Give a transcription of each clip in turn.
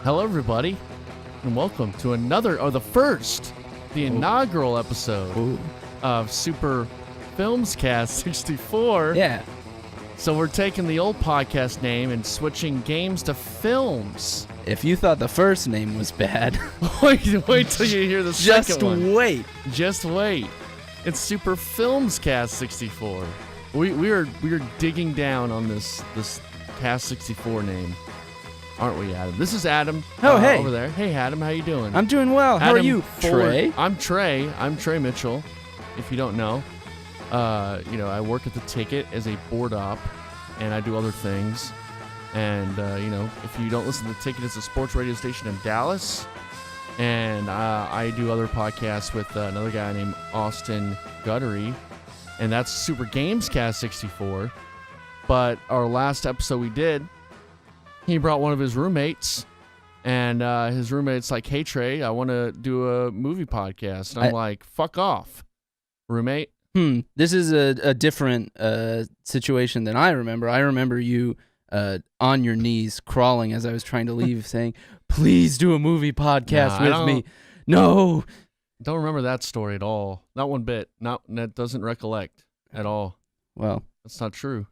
Hello, everybody, and welcome to the inaugural episode of Super FilmsCast 64. Yeah. So we're taking the old podcast name and switching games to films. If you thought the first name was bad, wait till you hear the second one. Just wait. It's Super FilmsCast 64. We are digging down on this Cast 64 name. Aren't we, Adam? This is Adam. Oh, hey. Over there. Hey, Adam, how you doing? I'm doing well. How are you, Trey? I'm Trey. I'm Trey Mitchell, if you don't know. I work at the Ticket as a board op, and I do other things. And, if you don't listen to the Ticket, it's a sports radio station in Dallas. And I do other podcasts with another guy named Austin Guttery, and that's Super Gamescast 64. But our last episode we did, he brought one of his roommates, and his roommate's like, "Hey, Trey, I want to do a movie podcast." And I'm like, "Fuck off, roommate." This is a different situation than I remember. I remember you on your knees crawling as I was trying to leave saying, "Please do a movie podcast with me." No. Don't remember that story at all. Not one bit. That doesn't recollect at all. Well, that's not true.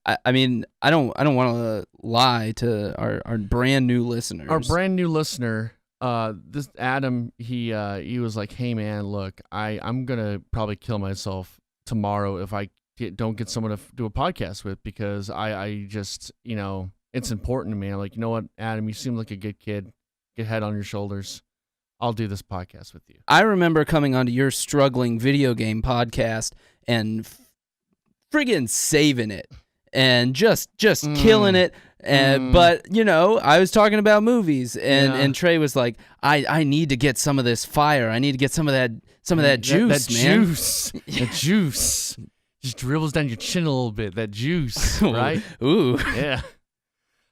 I mean, I don't want to lie to our brand new listeners. Our brand new listener, this Adam, he was like, "Hey man, look, I'm gonna probably kill myself tomorrow if I don't get someone to do a podcast with, because I just, it's important to me." I'm like, "You know what, Adam, you seem like a good kid. Get head on your shoulders. I'll do this podcast with you." I remember coming onto your struggling video game podcast and friggin' saving it. And just killing it, but I was talking about movies, and Trey was like, "I need to get some of this fire. I need to get some of that juice, that man. Juice, that juice, just dribbles down your chin a little bit. That juice, right? Ooh, yeah.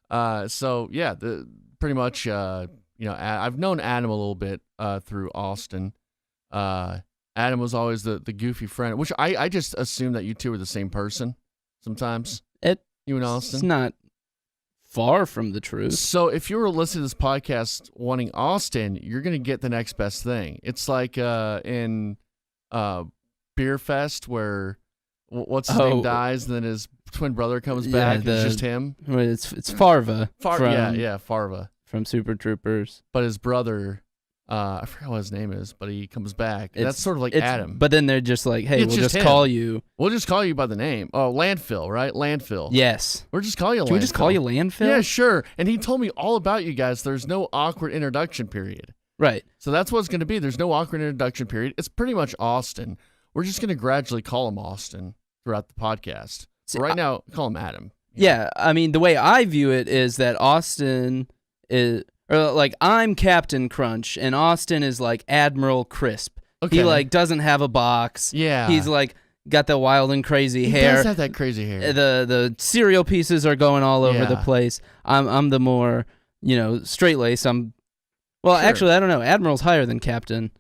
Pretty much, I've known Adam a little bit through Austin. Adam was always the goofy friend, which I just assumed that you two were the same person. Sometimes. You and Austin? It's not far from the truth. So if you were listening to this podcast wanting Austin, you're going to get the next best thing. It's like in Beer Fest where what's his name dies, and then his twin brother comes back, and it's just him. It's Farva. Farva. From Super Troopers. But his brother... I forgot what his name is, but he comes back. That's sort of like Adam. But then they're just like, "Hey, we'll just call you." We'll just call you by the name. Oh, Landfill, right? Landfill. Yes. We'll just call you Landfill. Can we just call you Landfill? Yeah, sure. And he told me all about you guys. There's no awkward introduction period. Right. So that's what it's going to be. There's no awkward introduction period. It's pretty much Austin. We're just going to gradually call him Austin throughout the podcast. So right now, call him Adam. Yeah, I mean, the way I view it is that Austin is... Or like, I'm Captain Crunch, and Austin is like Admiral Crisp. Okay. He like doesn't have a box. Yeah. He's like got the wild and crazy hair. He does have that crazy hair. The cereal pieces are going all over the place. I'm the more straight lace. Actually, I don't know. Admiral's higher than Captain.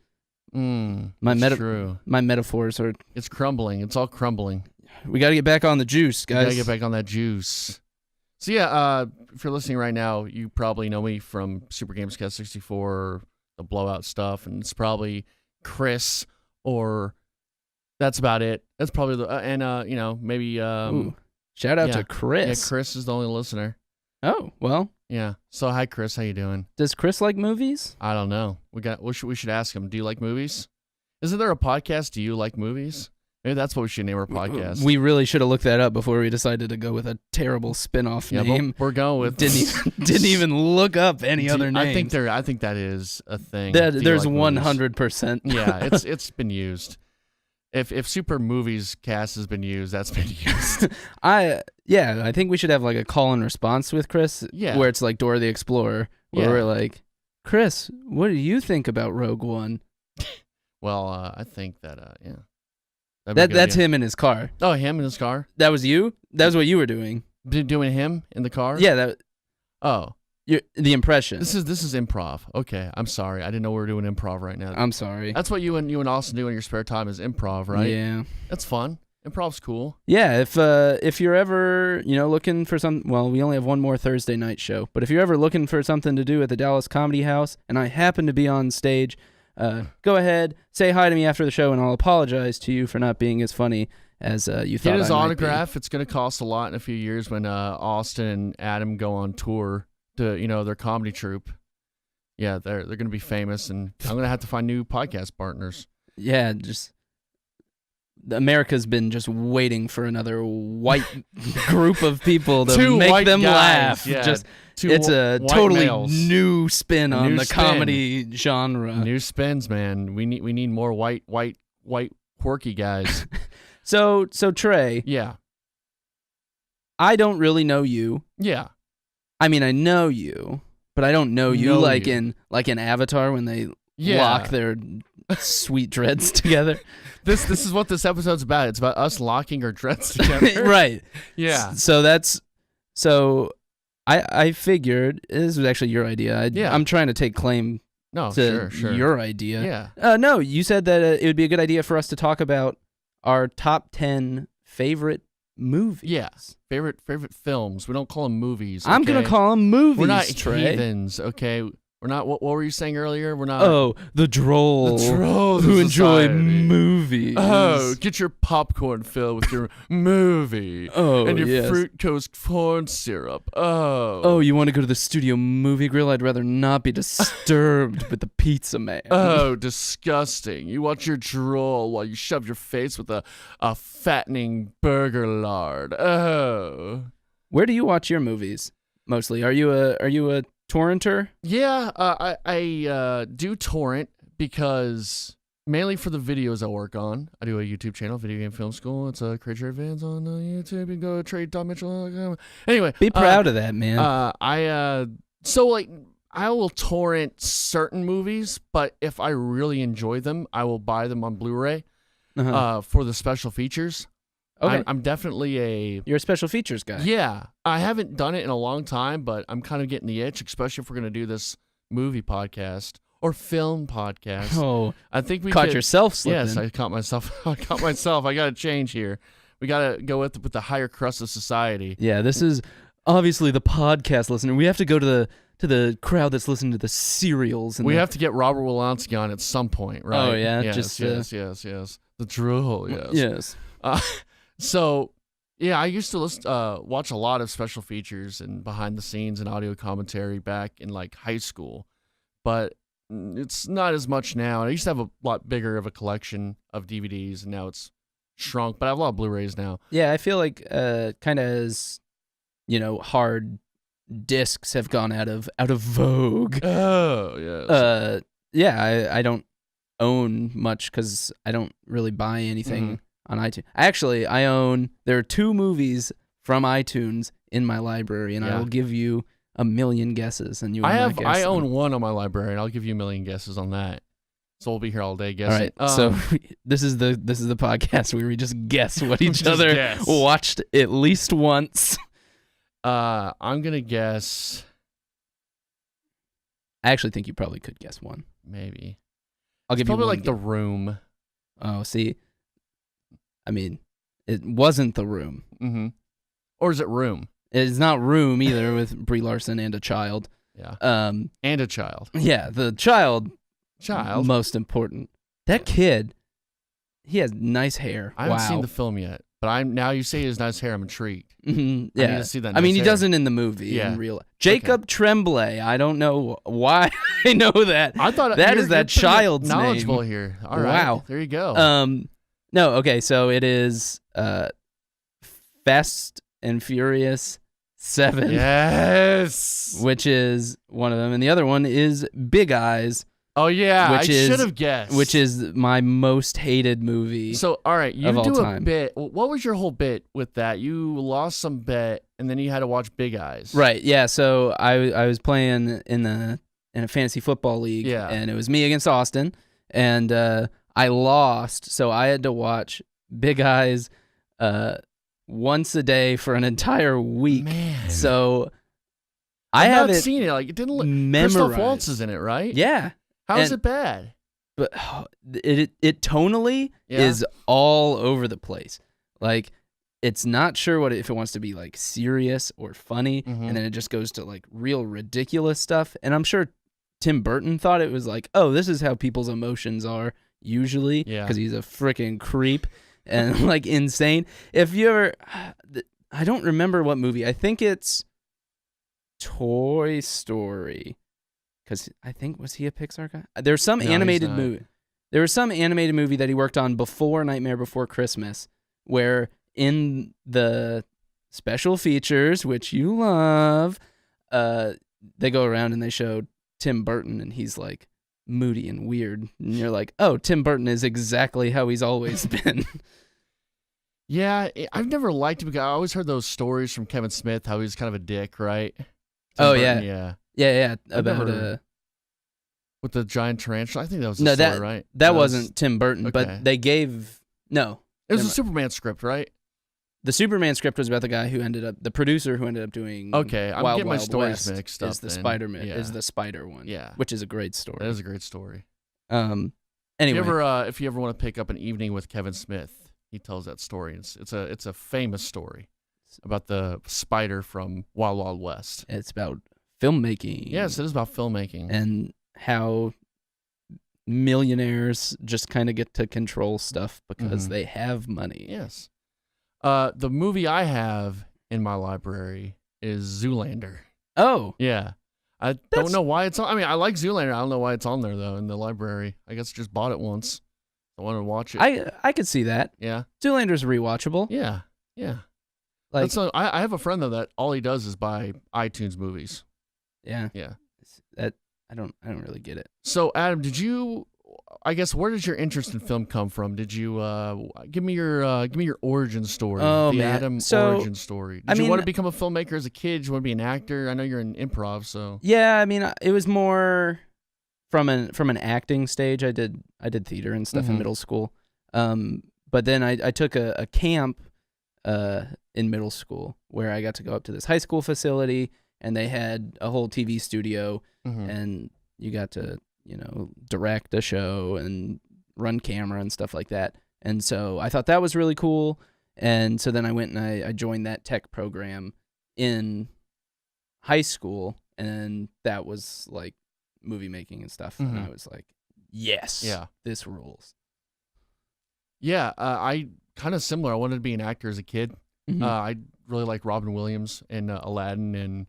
True. My metaphors are. It's crumbling. It's all crumbling. We got to get back on the juice, guys. We got to get back on that juice. So yeah, if you're listening right now, you probably know me from Super Gamescast 64, the blowout stuff, and it's probably Chris, or that's about it. That's probably maybe. Shout out to Chris. Yeah, Chris is the only listener. Oh well. Yeah. So hi, Chris. How you doing? Does Chris like movies? I don't know. We should ask him. Do you like movies? Isn't there a podcast? Do you like movies? Maybe that's what we should name our podcast. We really should have looked that up before we decided to go with a terrible spin-off name. We're going with didn't even look up any other names. I think that is a thing. There's 100%. Yeah, it's been used. If Super Movies Cast has been used, that's been used. I think we should have like a call and response with Chris. Yeah. Where it's like Dora the Explorer, where we're like, "Chris, what do you think about Rogue One?" Well, I think that That's him in his car. Oh, him in his car? That was you? That was what you were doing. Doing him in the car? Yeah. Oh. The impression. This is improv. Okay, I'm sorry. I didn't know we were doing improv right now. I'm sorry. That's what you and Austin do in your spare time is improv, right? Yeah. That's fun. Improv's cool. Yeah, if you're ever, looking for we only have one more Thursday night show, but if you're ever looking for something to do at the Dallas Comedy House and I happen to be on stage, go ahead, say hi to me after the show, and I'll apologize to you for not being as funny as you thought. Get his I might autograph. be. It's going to cost a lot in a few years when Austin and Adam go on tour to, their comedy troupe. Yeah, they're going to be famous, and I'm going to have to find new podcast partners. Yeah, just America's been just waiting for another white group of people to make them laugh. Yeah, it's a totally males. New spin on the spin. Comedy genre. New spins, man. We need more white quirky guys. So Trey. Yeah. I don't really know you. Yeah. I mean, I know you, but I don't know you in Avatar when they lock their sweet dreads together. This is what this episode's about. It's about us locking our dreads together. Right. Yeah. So I figured this was actually your idea. I'm trying to take claim to sure. your idea. Yeah. No, you said that it would be a good idea for us to talk about our top 10 favorite movies. Yeah. Favorite films. We don't call them movies. I'm going to call them movies, We're not Trey. heathens, okay? We're not. What were you saying earlier? We're not. Oh, the trolls who enjoy movies. Oh, get your popcorn filled with your movie. Oh, and your yes. fructose corn syrup. Oh. Oh, you want to go to the studio movie grill? I'd rather not be disturbed with the pizza man. Oh, disgusting. You watch your drool while you shove your face with a fattening burger lard. Oh. Where do you watch your movies mostly? Are you a torrenter? Yeah, I do torrent because mainly for the videos I work on. I do a YouTube channel, Video Game Film School. It's a Create Your Advance on YouTube. You can go to Trey.Mitchell. Anyway. Be proud of that, man. I will torrent certain movies, but if I really enjoy them, I will buy them on Blu-ray for the special features. Okay. I'm definitely You're a special features guy. Yeah, I haven't done it in a long time, but I'm kind of getting the itch, especially if we're going to do this movie podcast or film podcast. Oh, I think we caught yourself slipping. Yes, I caught myself. I got to change here. We got to go with the higher crust of society. Yeah, this is obviously the podcast listener. We have to go to the crowd that's listening to the serials. We have to get Robert Wolanski on at some point, right? Oh yeah, yes. The drool, yes. Yes. So, yeah, I used to watch a lot of special features and behind the scenes and audio commentary back in like high school, but it's not as much now. I used to have a lot bigger of a collection of DVDs, and now it's shrunk. But I have a lot of Blu-rays now. Yeah, I feel like kind of as hard discs have gone out of vogue. Oh yes. Yeah, I don't own much because I don't really buy anything on iTunes. There are 2 movies from iTunes in my library, and I will give you a million guesses, and I own one on my library, and I'll give you a million guesses on that. So we'll be here all day guessing. All right. So this is the podcast where we just guess what each other watched at least once. I'm gonna guess. I actually think you probably could guess one. Maybe. I'll give you probably one like The Room. Oh, see. I mean, it wasn't The Room. Mm-hmm. Or is it Room? It's not Room either, with Brie Larson and a child. Yeah. And a child. Yeah, the child. Most important. That kid, he has nice hair. I haven't seen the film yet, but now you say he has nice hair, I'm intrigued. Mm-hmm. Yeah. I need to see that. I mean, he hair. doesn't in the movie in real life. Jacob Tremblay. I don't know why I know that. I thought that is that child's knowledgeable name. Here. All right. Wow. There you go. No, okay, so it is Fast and Furious 7. Yes. Which is one of them, and the other one is Big Eyes. Oh yeah, I should have guessed. Which is my most hated movie. So all right, you of do all a time. bit. What was your whole bit with that? You lost some bet, and then you had to watch Big Eyes. Right. Yeah. So I was playing in a fantasy football league, and it was me against Austin, and I lost, so I had to watch Big Eyes once a day for an entire week. Man. So I've have not seen it. Like it didn't look. memorized. Christoph Waltz is in it, right? Yeah. How is it bad? But it tonally is all over the place. Like, it's not sure if it wants to be like serious or funny, and then it just goes to like real ridiculous stuff. And I'm sure Tim Burton thought it was like, oh, this is how people's emotions are usually, because he's a freaking creep and like insane. If you ever, I don't remember what movie. I think it's Toy Story, because I think, was he a Pixar guy? There's some animated movie. There was some animated movie that he worked on before Nightmare Before Christmas, where in the special features, which you love, they go around and they show Tim Burton, and he's like moody and weird, and you're like, oh, Tim Burton is exactly how he's always been. Yeah, I've never liked him because I always heard those stories from Kevin Smith, how he's kind of a dick, right? Tim Burton, yeah. About with the giant tarantula. I think that was the story, right? That wasn't Tim Burton, but they gave no. It was a Superman script, right? The Superman script was about the guy who ended up, the producer who ended up doing. Okay, I'm Wild getting my Wild stories West mixed up. Is the Spider one? Yeah, which is a great story. That is a great story. Anyway, if you ever want to pick up an evening with Kevin Smith, he tells that story. It's a famous story about the spider from Wild Wild West. It's about filmmaking. Yes, it is about filmmaking and how millionaires just kind of get to control stuff because they have money. Yes. The movie I have in my library is Zoolander. Oh. Yeah. I don't know why it's on. I mean, I like Zoolander. I don't know why it's on there, though, in the library. I guess I just bought it once. I wanted to watch it. I could see that. Yeah. Zoolander's rewatchable. Yeah. Yeah. Like, I have a friend, though, that all he does is buy iTunes movies. Yeah. Yeah. I don't really get it. So, Adam, I guess, where does your interest in film come from? Did you give me your origin story? Oh, the man. Adam origin story. Did you want to become a filmmaker as a kid? Did you want to be an actor? I know you're in improv, so. Yeah, I mean, it was more from an acting stage. I did theater and stuff in middle school. But then I took a camp in middle school where I got to go up to this high school facility, and they had a whole TV studio, and you got to, direct a show and run camera and stuff like that. And so I thought that was really cool. And so then I went and I joined that tech program in high school, and that was like movie making and stuff. And I was like, yes, this rules. Yeah, I kind of similar. I wanted to be an actor as a kid. I really liked Robin Williams and Aladdin, and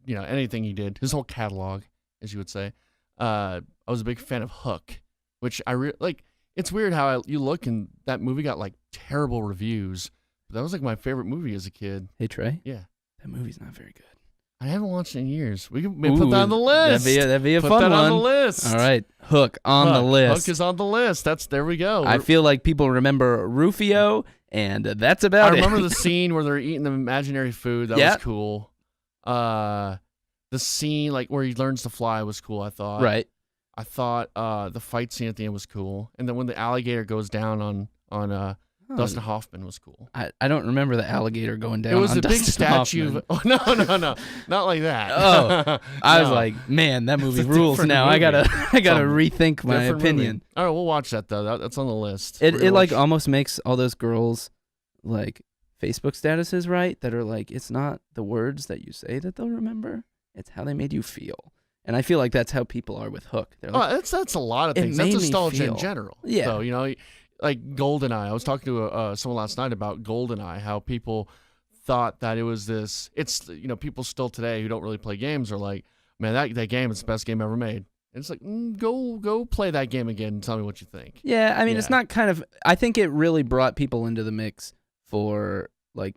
anything he did, his whole catalog, as you would say. I was a big fan of Hook, which I like. It's weird how you look, and that movie got like terrible reviews. But that was like my favorite movie as a kid. Hey Trey, yeah, that movie's not very good. I haven't watched it in years. We can put that on the list. That'd be a fun one. Put that on the list. All right, Hook on the list. Hook is on the list. There we go. I feel like people remember Rufio, and that's about it. I remember the scene where they're eating the imaginary food. That was cool. The scene like where he learns to fly was cool, I thought. Right. I thought the fight scene at the end was cool. And then when the alligator goes down on Dustin Hoffman was cool. I don't remember the alligator going down. It was on a Dustin big statue. Oh, no. Not like that. Oh. I was like, man, that movie rules now. Movie. I gotta rethink my opinion. Movie. All right, we'll watch that though. That's on the list. It like almost makes all those girls like Facebook statuses, right? That are like, it's not the words that you say that they'll remember. It's how they made you feel. And I feel like that's how people are with Hook. They're like, that's a lot of things. That's nostalgia in general. Yeah. So, like GoldenEye. I was talking to someone last night about GoldenEye, how people thought that it was this. It's, people still today who don't really play games are like, man, that game is the best game ever made. And it's like, go play that game again and tell me what you think. Yeah, I mean, it's not I think it really brought people into the mix for, like,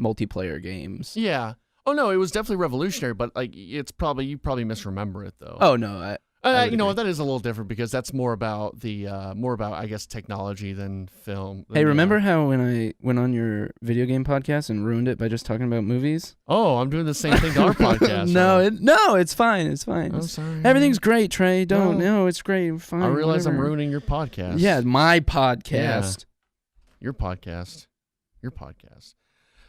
multiplayer games. Yeah. Oh no, it was definitely revolutionary, but like you probably misremember it though. Oh no, you know what? That is a little different because that's more about I guess technology than film. Hey, remember how when I went on your video game podcast and ruined it by just talking about movies? Oh, I'm doing the same thing to our podcast. No, it's fine. It's fine. I'm sorry. Everything's great, Trey. No, it's great. Fine. I realize whatever. I'm ruining your podcast. Yeah, my podcast. Yeah. Your podcast.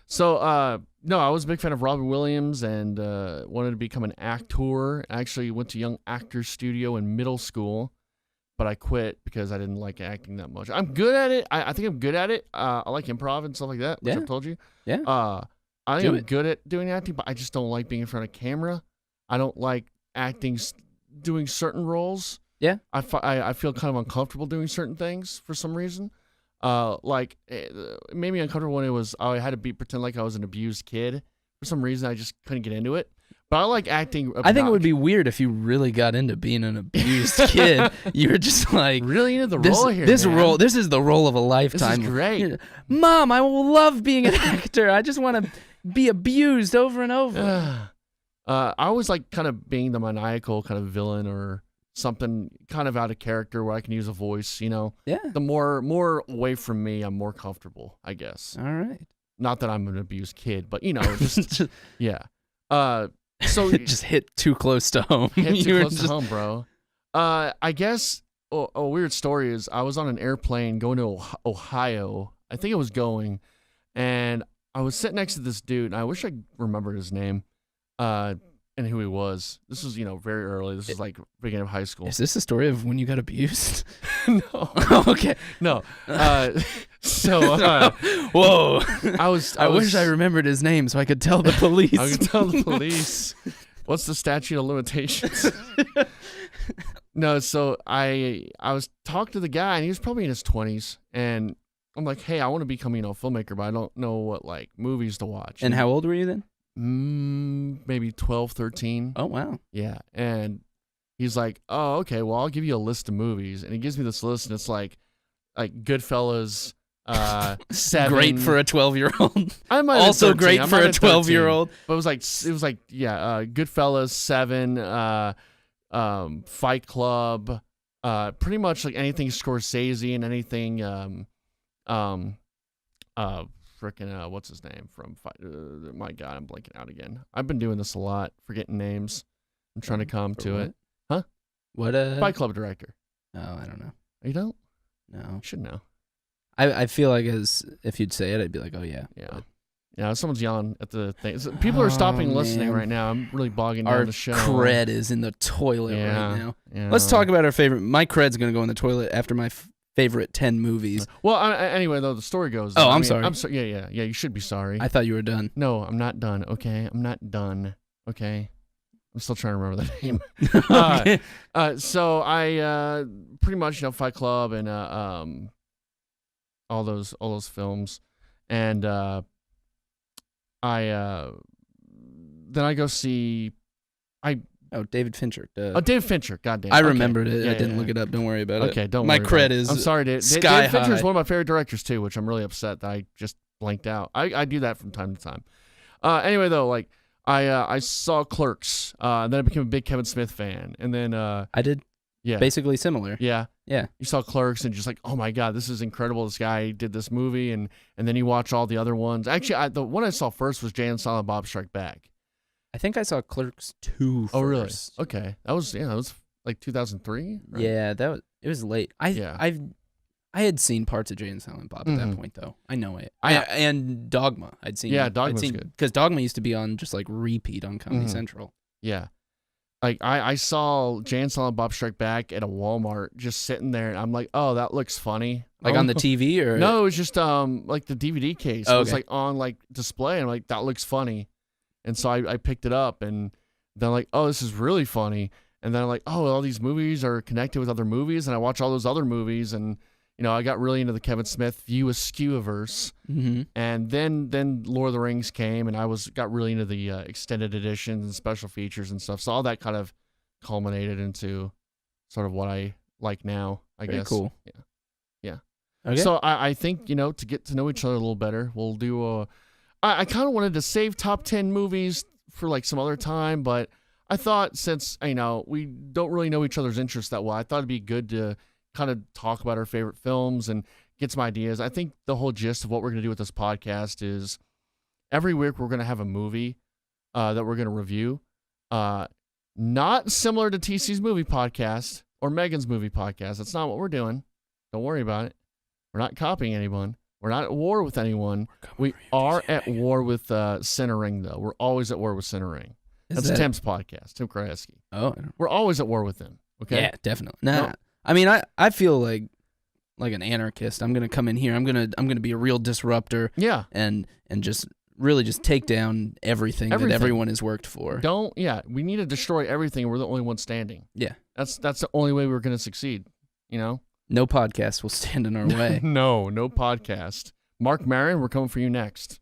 So, no, I was a big fan of Robin Williams and wanted to become an actor. I actually went to Young Actors Studio in middle school, but but I quit because I didn't like acting that much. I'm good at it. I think I'm good at it. I like improv and stuff like that, which I've told you. Yeah. I think I'm good at doing acting, but I just don't like being in front of camera. I don't like acting, doing certain roles. Yeah. I feel kind of uncomfortable doing certain things for some reason. Like it made me uncomfortable when I had to pretend like I was an abused kid. For some reason, I just couldn't get into it. But I like acting. I think it would be weird if you really got into being an abused kid. You were just like really into the role here. This is the role of a lifetime. This is great. Mom, I will love being an actor. I just want to be abused over and over. I always like kind of being the maniacal kind of villain or something kind of out of character where I can use a voice, Yeah. The more away from me, I'm more comfortable, I guess. All right. Not that I'm an abused kid, but just yeah. So it just hit too close to home. Hit too close to home, bro. I guess a weird story is I was on an airplane going to Ohio. I think it was going, and I was sitting next to this dude, and I wish I remembered his name. And who he was. This was, very early. This was like beginning of high school. Is this a story of when you got abused? No. Oh, okay. No. Whoa. I wish I remembered his name so I could tell the police. I could tell the police. What's the statute of limitations? No, so I was talking to the guy, and he was probably in his 20s, and I'm like, hey, I want to be becoming a filmmaker, but I don't know what movies to watch. And how old were you then? Maybe 12, 13. Oh, wow. Yeah. And he's like, oh, okay, well, I'll give you a list of movies. And he gives me this list, and it's like Goodfellas, 7. Great for a 12-year-old. I might also 13. great for a 12-year-old. But it was like Goodfellas, 7, Fight Club, pretty much like anything Scorsese and anything, what's his name from my God, I'm blanking out again. I've been doing this a lot, forgetting names. I'm trying to come to it. Huh? What Fight Club director. Oh, I don't know. You don't? No. You should know. I feel like if you'd say it, I'd be like, oh yeah. Yeah. Yeah, someone's yelling at the thing. People are stopping listening right now. I'm really bogging down the show. Our cred is in the toilet right now. Yeah. Let's talk about our favorite. My cred's going to go in the toilet after my favorite 10 movies. Well, anyway, though, the story goes. I'm sorry. I'm sorry. Yeah. You should be sorry. I thought you were done. No, I'm not done. Okay, I'm not done. Okay, I'm still trying to remember the name. Okay. So I pretty much Fight Club and all those films, and then I go see David Fincher. David Fincher. Goddamn. I remembered it. Yeah, I didn't look it up. Don't worry about it. Okay, don't My worry. cred is. I'm sorry, David. Sky David Fincher is high. one of my favorite directors too, which I'm really upset that I just blanked out. I do that from time to time. Anyway, though, I saw Clerks, and then I became a big Kevin Smith fan, and then I did. Yeah. Basically similar. Yeah. Yeah. You saw Clerks and just like, oh my God, this is incredible. This guy did this movie, and then you watch all the other ones. Actually, the one I saw first was Jay and Silent Bob Strike Back. I think I saw Clerks 2 first. Oh, really? Okay. That was like 2003? Right? Yeah, it was late. I had seen parts of Jay and Silent Bob at that point, though. I know it. And Dogma. I'd seen. Yeah, Dogma's good. Because Dogma used to be on just like repeat on Comedy Central. Yeah. Like I saw Jay and Silent Bob Strike Back at a Walmart just sitting there, and I'm like, oh, that looks funny. Like on the TV or? No, it was just like the DVD case. It was like on like display, and I'm like, that looks funny. And so I picked it up, and then like, oh, this is really funny. And then I'm like, oh, all these movies are connected with other movies, and I watch all those other movies, and I got really into the Kevin Smith View Askewniverse. And then Lord of the Rings came, and I got really into the extended editions and special features and stuff. So all that kind of culminated into sort of what I like now, I guess. Cool. Yeah. Okay. So I think, to get to know each other a little better, we'll do I kind of wanted to save top 10 movies for like some other time, but I thought since, we don't really know each other's interests that well, I thought it'd be good to kind of talk about our favorite films and get some ideas. I think the whole gist of what we're going to do with this podcast is every week we're going to have a movie that we're going to review. Not similar to TC's movie podcast or Megan's movie podcast. That's not what we're doing. Don't worry about it. We're not copying anyone. We're not at war with anyone. We are at war with Centering, though. We're always at war with Centering. That's Tim's podcast, Tim Krasinski. Oh. We're always at war with them. Okay? Yeah, definitely. Nah. I mean, I feel like an anarchist. I'm gonna come in here. I'm gonna be a real disruptor. Yeah. And just really just take down everything that everyone has worked for. We need to destroy everything. We're the only ones standing. Yeah. That's the only way we're gonna succeed. You know. No podcast will stand in our way. No podcast. Mark Maron, we're coming for you next.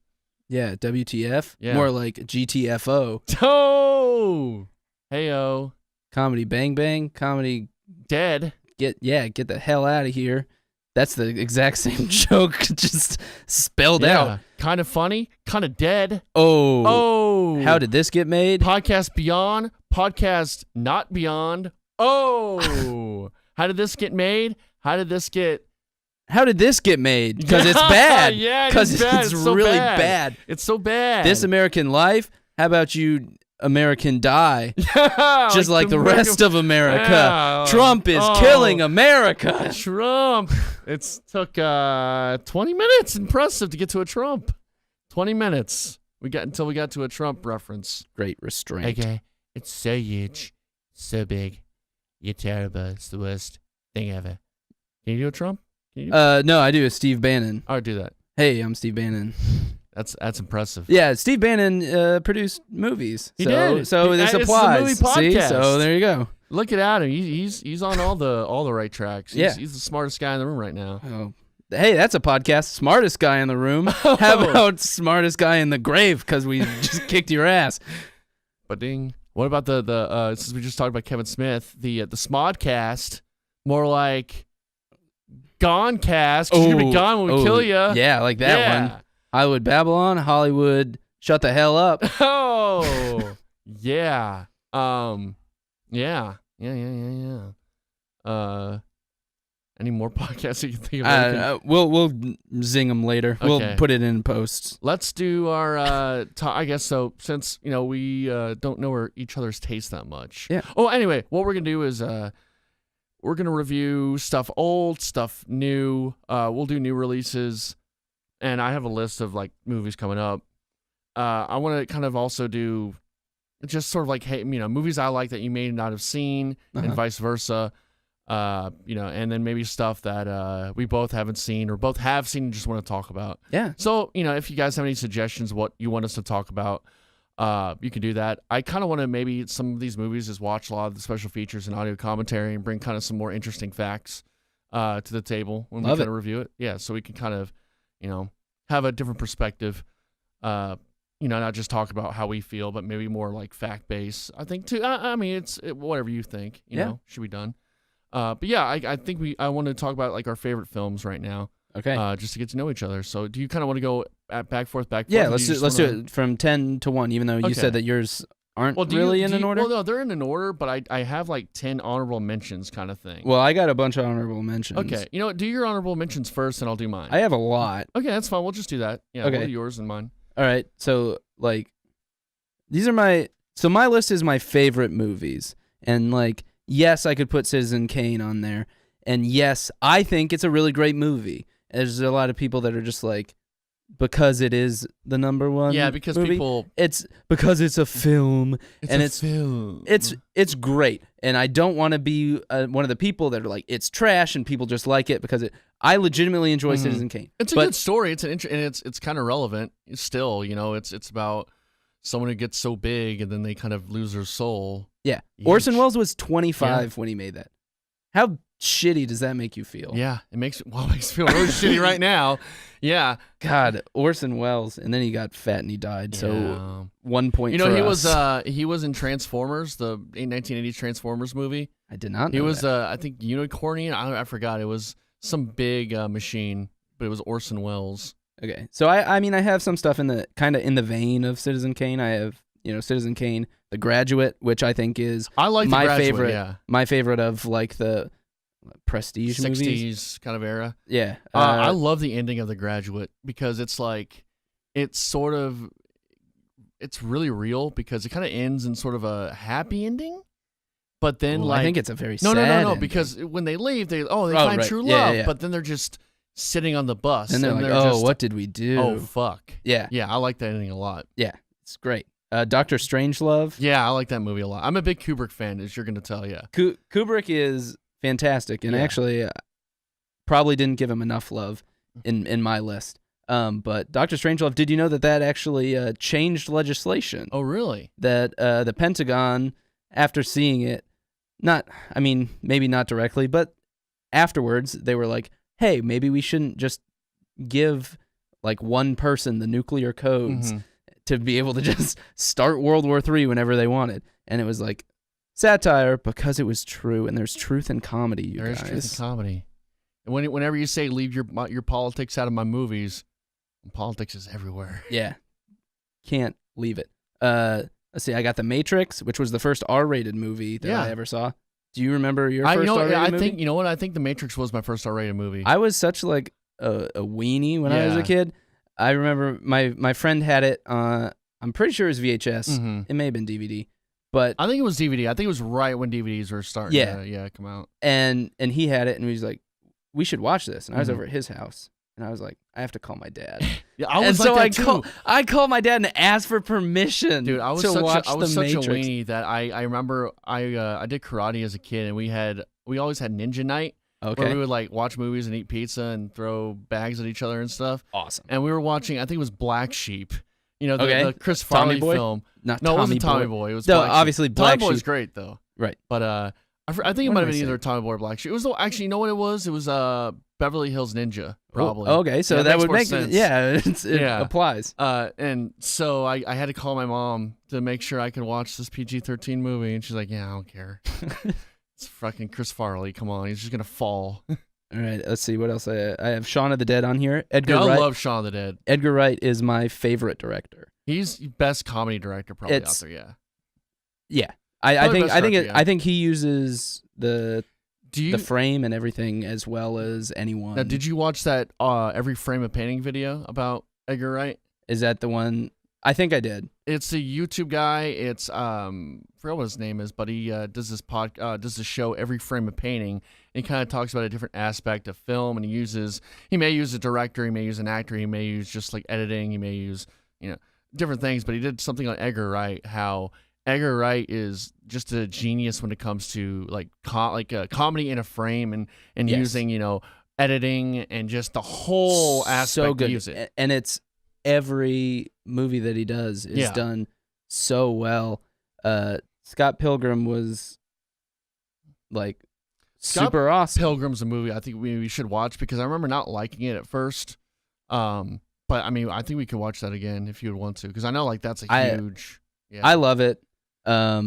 Yeah, WTF? Yeah. More like GTFO. Oh! Heyo. Comedy Bang Bang. Comedy Dead. Get the hell out of here. That's the exact same joke, just spelled out. Kind of funny, kind of dead. Oh. How did this get made? Podcast Beyond, podcast not beyond. Oh. How did this get made? How did this get made? Because it's bad. Yeah, because it's so really bad. It's so bad. This American Life. How about you, American Die? Just like the rest of America. Yeah. Trump is killing America. Trump. It took 20 minutes. Impressive to get to a Trump. 20 minutes. Until we got to a Trump reference. Great restraint. Okay. It's so huge, so big. You're terrible. It's the worst thing ever. Can you do a Trump? No, I do a Steve Bannon. All right, do that. Hey, I'm Steve Bannon. That's impressive. Yeah, Steve Bannon produced movies. He did. So this applies. It's a movie podcast. See? So there you go. Look at Adam. He's on all the right tracks. Yeah. He's the smartest guy in the room right now. Oh. Hey, that's a podcast. Smartest guy in the room. How about smartest guy in the grave? Because we just kicked your ass. But ding. What about the since we just talked about Kevin Smith, the Smodcast, more like Gonecast, because you're gonna be gone when we kill you. Yeah, like that one. Hollywood Babylon, Hollywood, shut the hell up. Oh, yeah. Yeah. Any more podcasts you can think of? We'll zing them later. Okay. We'll put it in posts. Let's do our, I guess so, since, we don't know each other's taste that much. Yeah. Oh, anyway, what we're going to do is we're going to review stuff old, stuff new. We'll do new releases, and I have a list of, movies coming up. I want to kind of also do just sort of hey, movies I like that you may not have seen, and vice versa. And then maybe stuff that we both haven't seen or both have seen and just want to talk about. Yeah. So, if you guys have any suggestions what you want us to talk about, you can do that. I kind of want to maybe some of these movies just watch a lot of the special features and audio commentary and bring kind of some more interesting facts to the table when we kind of review it. Yeah, so we can kind of, have a different perspective. Not just talk about how we feel, but maybe more fact-based. I think too. I mean, it's whatever you think, should be done. But yeah, I think I want to talk about our favorite films right now. Okay. Just to get to know each other. So do you kind of want to go back forth? Yeah, let's do it from 10 to 1. Even though you said that yours aren't really in an order. Well, no, they're in an order, but I have 10 honorable mentions kind of thing. Well, I got a bunch of honorable mentions. Okay, do your honorable mentions first, and I'll do mine. I have a lot. Okay, that's fine. We'll just do that. Yeah, okay. We'll do yours and mine. All right. So these are my list is my favorite movies, and yes, I could put Citizen Kane on there. And yes, I think it's a really great movie. There's a lot of people that are just because it is the number one. Yeah, because movie, it's because it's a film. It's a film. It's great. And I don't want to be one of the people that are it's trash and people just like it because I legitimately enjoy Citizen Kane. It's a good story. It's and it's kind of relevant still. It's about someone who gets so big and then they kind of lose their soul. Yeah. Orson Welles was 25 when he made that. How shitty does that make you feel? Yeah, it makes me feel really shitty right now. Yeah. God, Orson Welles, and then he got fat and he died. So 1 point for us. He was in Transformers, the 1980s Transformers movie. I did not know He was that. I think Unicornian. I forgot. It was some big machine, but it was Orson Welles. Okay. So I mean I have some stuff in the kind of in the vein of Citizen Kane. I have, Citizen Kane, The Graduate, which I think is my favorite. Yeah. My favorite of the prestige 60s movies kind of era. Yeah. I love the ending of The Graduate because it's really real because it kind of ends in sort of a happy ending. But then I think it's a very sad no, ending. because when they leave, they find right. true love, Yeah. but then they're just sitting on the bus. And they're just, what did we do? Oh, fuck. Yeah. Yeah, I like that ending a lot. Yeah, it's great. Dr. Strangelove. Yeah, I like that movie a lot. I'm a big Kubrick fan, as you're going to tell, yeah. Kubrick is fantastic, and actually probably didn't give him enough love in my list. But Dr. Strangelove, did you know that actually changed legislation? Oh, really? That the Pentagon, after seeing it, maybe not directly, but afterwards, they were like, hey, maybe we shouldn't just give like one person the nuclear codes to be able to just start World War III whenever they wanted. And it was like satire because it was true, and there's truth in comedy, you guys. There's truth in comedy. And whenever you say leave your politics out of my movies, politics is everywhere. Yeah. Can't leave it. Let's see, I got The Matrix, which was the first R-rated movie that I ever saw. Do you remember your first R-rated movie? You know what? I think The Matrix was my first R-rated movie. I was such like a weenie when I was a kid. I remember my friend had it. I'm pretty sure it was VHS. It may have been DVD, but I think it was DVD. I think it was right when DVDs were starting to come out. And he had it, and he was like, "We should watch this." And I was over at his house, and I was like, "I have to call my dad." Yeah, I was like that too. I called my dad and asked for permission. Dude, I was to watch such The a Matrix. weenie that I remember I did karate as a kid, and we always had ninja night. Okay. Where we would like watch movies and eat pizza and throw bags at each other and stuff. Awesome. And we were watching, I think it was Black Sheep. You know, Okay. the Chris Tommy Farley Boy? film. Not No, it Tommy wasn't Tommy Boy. Boy. It was No, Black Sheep. obviously Black Tommy Boy's Sheep. great though. Right. But I think it What might am have I been either Tommy Boy or Black Sheep. It was you know what it was? It was Beverly Hills Ninja, probably. Oh, okay, so Yeah, that would more make sense. it applies. And so I had to call my mom to make sure I could watch this PG-13 movie, and she's like, "Yeah, I don't care. It's fucking Chris Farley. Come on, he's just gonna fall." All right, let's see what else I have. Shaun of the Dead on here. Edgar I Wright. love Shaun of the Dead. Edgar Wright is my favorite director. He's the best comedy director probably out there. Yeah. I think he uses the Do you frame and everything as well as anyone. now? Did you watch that every frame of painting video about Edgar Wright? Is that the one? I think I did. It's a YouTube guy. It's I forgot what his name is, but he does this show Every Frame of Painting. And he kind of talks about a different aspect of film, and he may use a director, he may use an actor, he may use just like editing, he may use different things. But he did something on Edgar Wright, how Edgar Wright is just a genius when it comes to like comedy in a frame and using editing and just the whole aspect. So good. To use it. And it's every movie that he does is done so well. Scott Pilgrim was like super awesome. Pilgrim's a movie I think we should watch because I remember not liking it at first. But I mean, I think we could watch that again if you would want to, because I know like that's a huge. I love it. I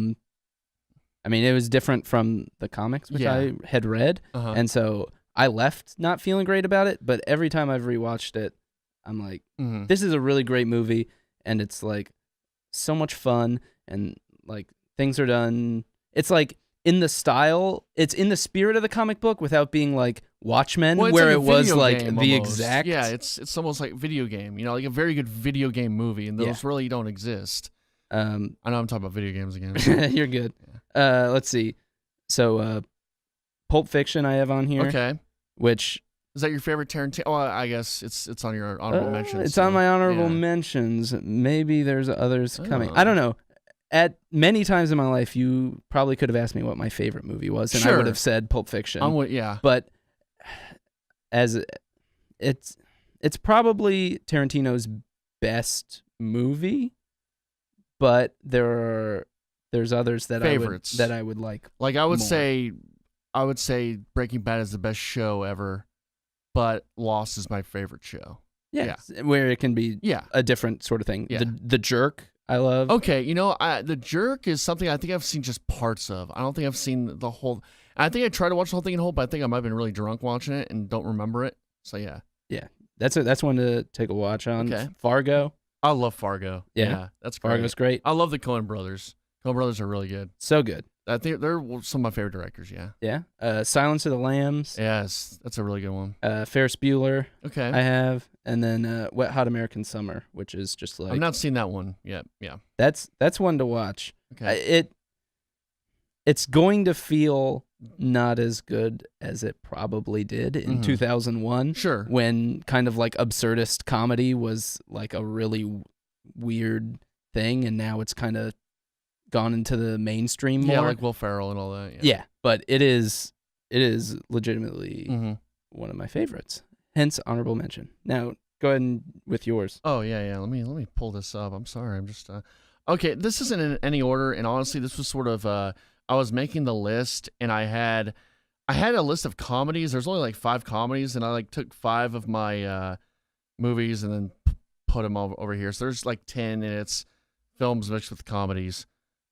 mean, it was different from the comics, which I had read, and so I left not feeling great about it. But every time I've rewatched it, I'm like, this is a really great movie, and it's like so much fun, and like things are done. It's like in the style, it's in the spirit of the comic book without being like Watchmen, where like it was like the almost. exact. Yeah, it's almost like video game. Like a very good video game movie, and those really don't exist. I know I'm talking about video games again. You're good. Let's see. So, Pulp Fiction I have on here. Okay. Which is that your favorite Tarantino? Oh, I guess it's on your honorable mentions. It's on my honorable mentions. Maybe there's others coming. I don't know. At many times in my life, you probably could have asked me what my favorite movie was, and I would have said Pulp Fiction. But as it's probably Tarantino's best movie, but there's others that favorites I would like. Like I would more. say Breaking Bad is the best show ever, but Lost is my favorite show. Yeah. Where it can be a different sort of thing. Yeah. The Jerk I love. Okay, The Jerk is something I think I've seen just parts of. I don't think I've seen the whole. I think I tried to watch the whole thing in whole, but I think I might have been really drunk watching it and don't remember it. So yeah. Yeah, that's one to take a watch on. Okay. Fargo. I love Fargo. Yeah, that's great. Fargo's great. I love the Coen brothers. Coen brothers are really good. So good. I think they're some of my favorite directors. Yeah. Yeah. Silence of the Lambs. Yes, that's a really good one. Ferris Bueller. Okay. I have, and then Wet Hot American Summer, which is just like I've not seen that one yet. Yeah. That's one to watch. Okay. It's going to feel not as good as it probably did in 2001. Sure. When kind of like absurdist comedy was like a really weird thing, and now it's kind of gone into the mainstream more. Yeah, like Will Ferrell and all that. Yeah, but it is it is legitimately one of my favorites. Hence, honorable mention. Now, go ahead and with yours. Oh yeah. Let me pull this up. I'm sorry. I'm just okay. This isn't in any order, and honestly, this was sort of I was making the list, and I had a list of comedies. There's only like 5 comedies, and I like took 5 of my movies and then put them over here. So there's like 10, and it's films mixed with comedies.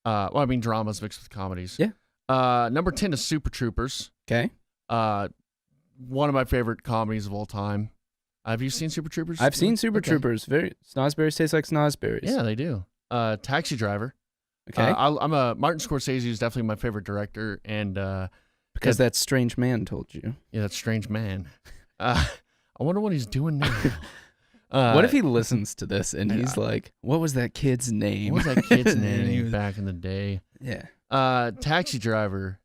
Dramas mixed with comedies. Yeah. Number 10 is Super Troopers. Okay. One of my favorite comedies of all time. Have you seen Super Troopers? I've seen Super Troopers. Snozzberries taste like snozzberries. Yeah, they do. Taxi Driver. Okay. Martin Scorsese is definitely my favorite director, and because that strange man told you. Yeah, that strange man. I wonder what he's doing now. What if he listens to this and he's like, "What was that kid's name? What was that kid's name back in the day?" Yeah. Taxi Driver.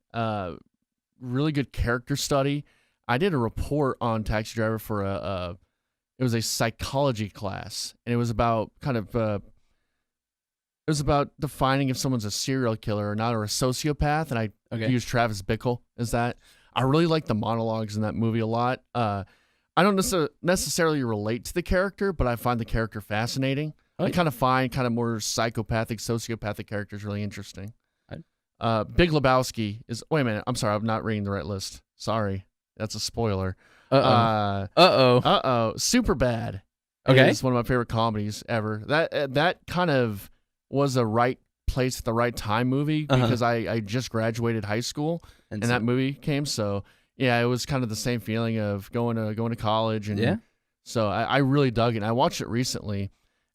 Really good character study. I did a report on Taxi Driver for it was a psychology class, and it was about it was about defining if someone's a serial killer or not, or a sociopath, and I used Travis Bickle as that. I really like the monologues in that movie a lot. I don't necessarily relate to the character, but I find the character fascinating. I kind of find more psychopathic, sociopathic characters really interesting. Big Lebowski is... Wait a minute. I'm sorry. I'm not reading the right list. Sorry. That's a spoiler. Superbad. Okay. It's one of my favorite comedies ever. That kind of was a right place at the right time movie because I just graduated high school and that movie came. So yeah, it was kind of the same feeling of going to college, and so I really dug it. I watched it recently,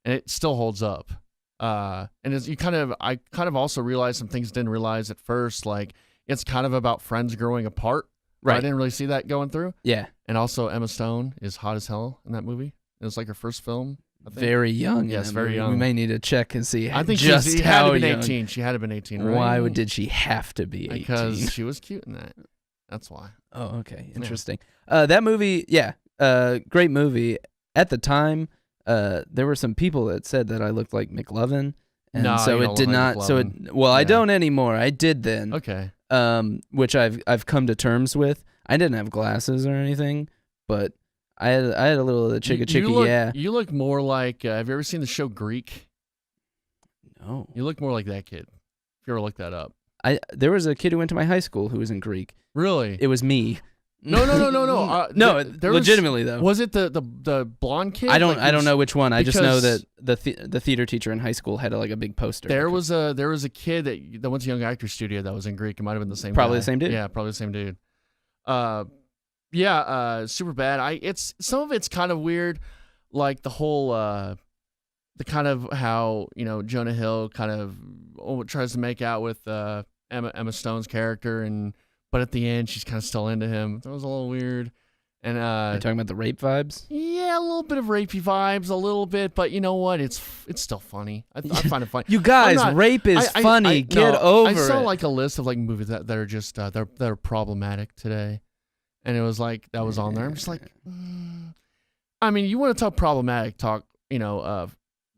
and it still holds up. And as I kind of also realized some things I didn't realize at first, like it's kind of about friends growing apart. Right. I didn't really see that going through. Yeah. And also Emma Stone is hot as hell in that movie. It was like her first film. I think. Very young. Yes, very young. We may need to check and see. I think she had to been 18. She had to been 18, right? Why did she have to be 18? Because she was cute in that. That's why. Oh, okay. Interesting. That movie, great movie. At the time, there were some people that said that I looked like McLovin. And so it did not. I don't anymore. I did then. Okay. Which I've come to terms with. I didn't have glasses or anything, but I had a little of the chicka. Yeah. You look more like. Have you ever seen the show Greek? No. You look more like that kid. If you ever look that up. There was a kid who went to my high school who was in Greek. Really? It was me. No. No, legitimately though. Was it the blonde kid? I don't know which one. I just know that the theater teacher in high school had a big poster. There was a kid that went to Young Actors Studio that was in Greek. It might have been the same. Probably guy. the same dude. Yeah, probably the same dude. Super bad. It's some of it's kind of weird, like the whole the kind of how Jonah Hill kind of tries to make out with Emma Stone's character, but at the end she's kind of still into him. That was a little weird. And you're talking about the rape vibes? Yeah, a little bit of rapey vibes, a little bit, but you know what? It's still funny. I find it funny. You guys, rape is funny. Get over it. I saw like a list of like movies that are just that are problematic today, and it was like that was on there. I'm just like, I mean, you want to talk problematic? Talk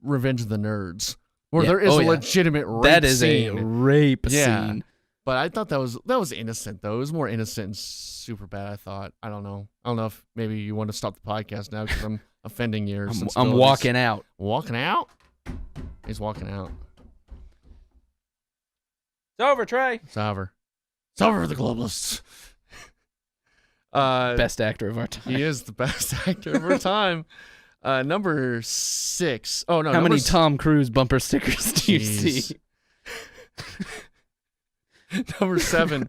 Revenge of the Nerds, where there is a legitimate rape scene. That is a rape scene. But I thought that was innocent though. It was more innocent and super bad. I thought. I don't know if maybe you want to stop the podcast now because I'm offending you. I'm walking out. Walking out? He's walking out. It's over, Trey. It's over. It's over for the globalists. Best actor of our time. He is the best actor of our time. Number 6. Oh no. How many Tom Cruise bumper stickers do you see? Number 7.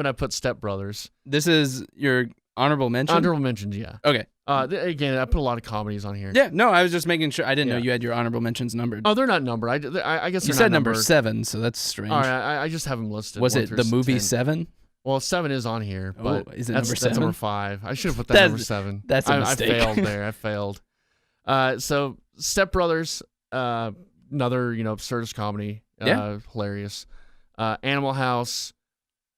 I put Step Brothers. This is your honorable mention? Honorable mentions, yeah. Okay. Again, I put a lot of comedies on here. Yeah, no, I was just making sure. I didn't know you had your honorable mentions numbered. Oh, they're not numbered. I guess you said number 7, so that's strange. All right, I just have them listed. Was it the movie 10. 7? Well, 7 is on here, but is it number 7? That's number 5. I should have put that number 7. That's a mistake. I failed there. I failed. So Step Brothers, another absurdist comedy. Hilarious. Animal House.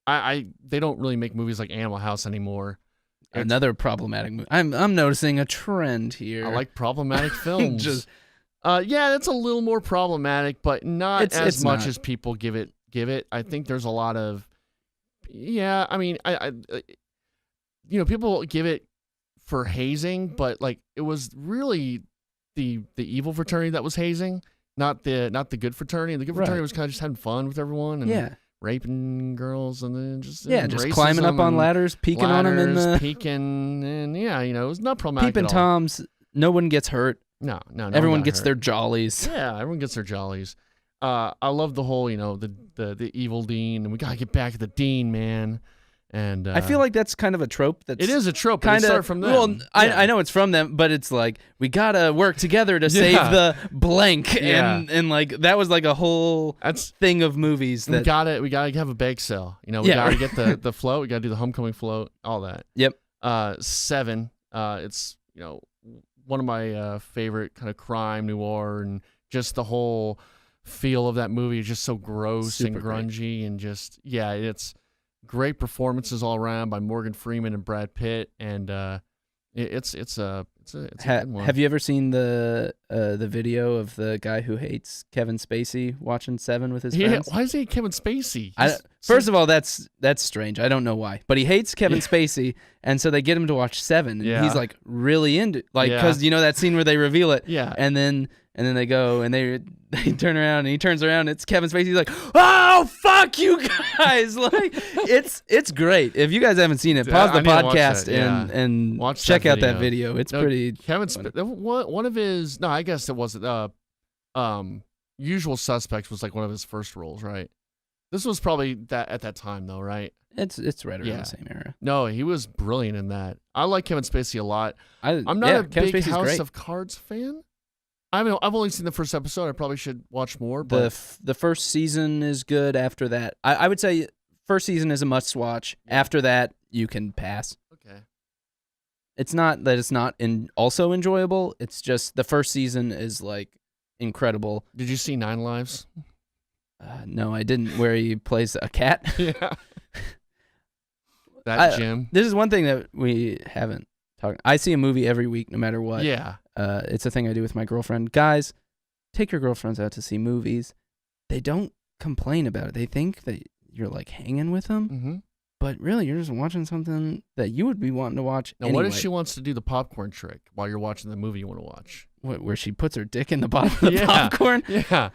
They don't really make movies like Animal House anymore. Another problematic movie. I'm noticing a trend here. I like problematic films. That's a little more problematic, but not as much as people give it. I think there's a lot of Yeah, I mean, I people give it for hazing, but like it was really the evil fraternity that was hazing, not the good fraternity. The good fraternity was kind of just having fun with everyone and raping girls and then just climbing up on ladders, peeking on them in the peeking, and it was not problematic. Peeping toms. No one gets hurt. No everyone gets their jollies. Yeah, everyone gets their jollies. I love the whole the evil dean, and we gotta get back at the dean, man. And I feel like that's kind of a trope. It is a trope. Kind of from them. Well, I know it's from them, but it's like we gotta work together to save the blank, and like that was like a whole thing of movies. That we gotta have a bake sale. We gotta get the float. We gotta do the homecoming float. All that. Yep. 7. It's one of my favorite kind of crime noir, and just the whole feel of that movie is just so gross and grungy, and just it's. Great performances all around by Morgan Freeman and Brad Pitt, and it's a good one. Have you ever seen the video of the guy who hates Kevin Spacey watching 7 with his friends? Why does he hate Kevin Spacey? First of all, that's strange. I don't know why, but he hates Kevin Spacey, and so they get him to watch 7. And he's like really into because that scene where they reveal it, and then they go and they turn around and he turns around and it's Kevin Spacey. He's like, "Oh fuck you guys!" Like it's great. If you guys haven't seen it, pause the podcast and check out that video. It's pretty. Kevin one of his I guess it wasn't. Usual Suspects was like one of his first roles, right? This was probably that at that time though, right? It's right around the same era. No, he was brilliant in that. I like Kevin Spacey a lot. I'm not a big Spacey's House great. of Cards fan. I mean, I've only seen the first episode. I probably should watch more. But the first season is good. After that, I would say first season is a must watch. After that, you can pass. Okay. It's not that it's not also enjoyable. It's just the first season is like incredible. Did you see 9 Lives? No, I didn't. Where he plays a cat. Yeah. Jim. This is one thing that we haven't talked. I see a movie every week, no matter what. Yeah. It's a thing I do with my girlfriend. Guys, take your girlfriends out to see movies. They don't complain about it. They think that you're like hanging with them, but really you're just watching something that you would be wanting to watch. Now, what if she wants to do the popcorn trick while you're watching the movie you want to watch? What, where she puts her dick in the bottom of the popcorn? Yeah.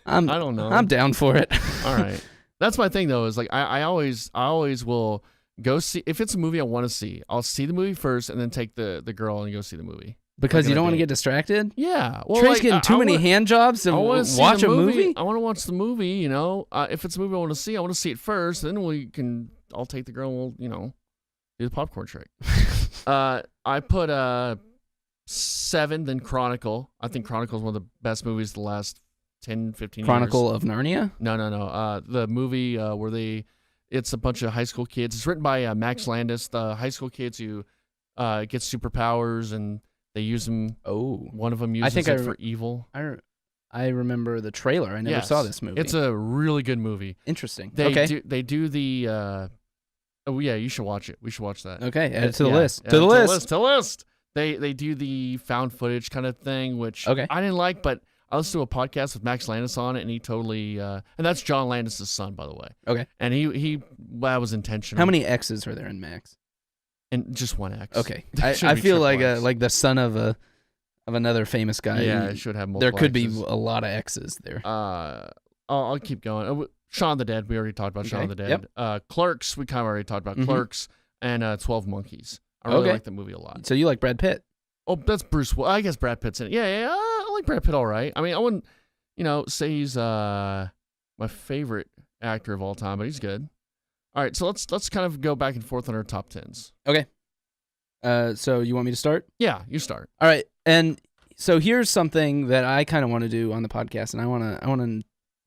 I don't know. I'm down for it. All right. That's my thing though. Is like I always will go see if it's a movie I want to see. I'll see the movie first and then take the girl and go see the movie. Because you don't want to get distracted? Yeah. Well, Trey's getting too many hand jobs to watch a movie? I want to watch the movie, if it's a movie I want to see it first, then I'll take the girl and we'll, do the popcorn trick. I put 7, then Chronicle. I think Chronicle is one of the best movies of the last 10, 15 Chronicle years. of Narnia? No. The movie where it's a bunch of high school kids. It's written by Max Landis, the high school kids who get superpowers and they use them. Oh, one of them uses it for evil. I remember the trailer. I never saw this movie. It's a really good movie. Interesting. They do the. Oh yeah, you should watch it. We should watch that. Okay, add it to the list. To the list. They do the found footage kind of thing, which I didn't like, but I listened to a podcast with Max Landis on it, and he totally. And that's John Landis' son, by the way. Okay. And he that was intentional. How many X's are there in Max? And just one X. Okay, I feel like the son of another famous guy. Yeah, it should have multiple. There could X's. be a lot of X's there. I'll keep going. Shaun of the Dead. We already talked about Shaun of the Dead. Yep. Clerks. We kind of already talked about Clerks and 12 Monkeys. I really like the movie a lot. So you like Brad Pitt? Oh, that's Bruce. Well, I guess Brad Pitt's in it. Yeah. I like Brad Pitt all right. I mean, I wouldn't, say he's my favorite actor of all time, but he's good. All right, so let's kind of go back and forth on our top 10s. Okay. So you want me to start? Yeah, you start. All right. And so here's something that I kind of want to do on the podcast, and I want to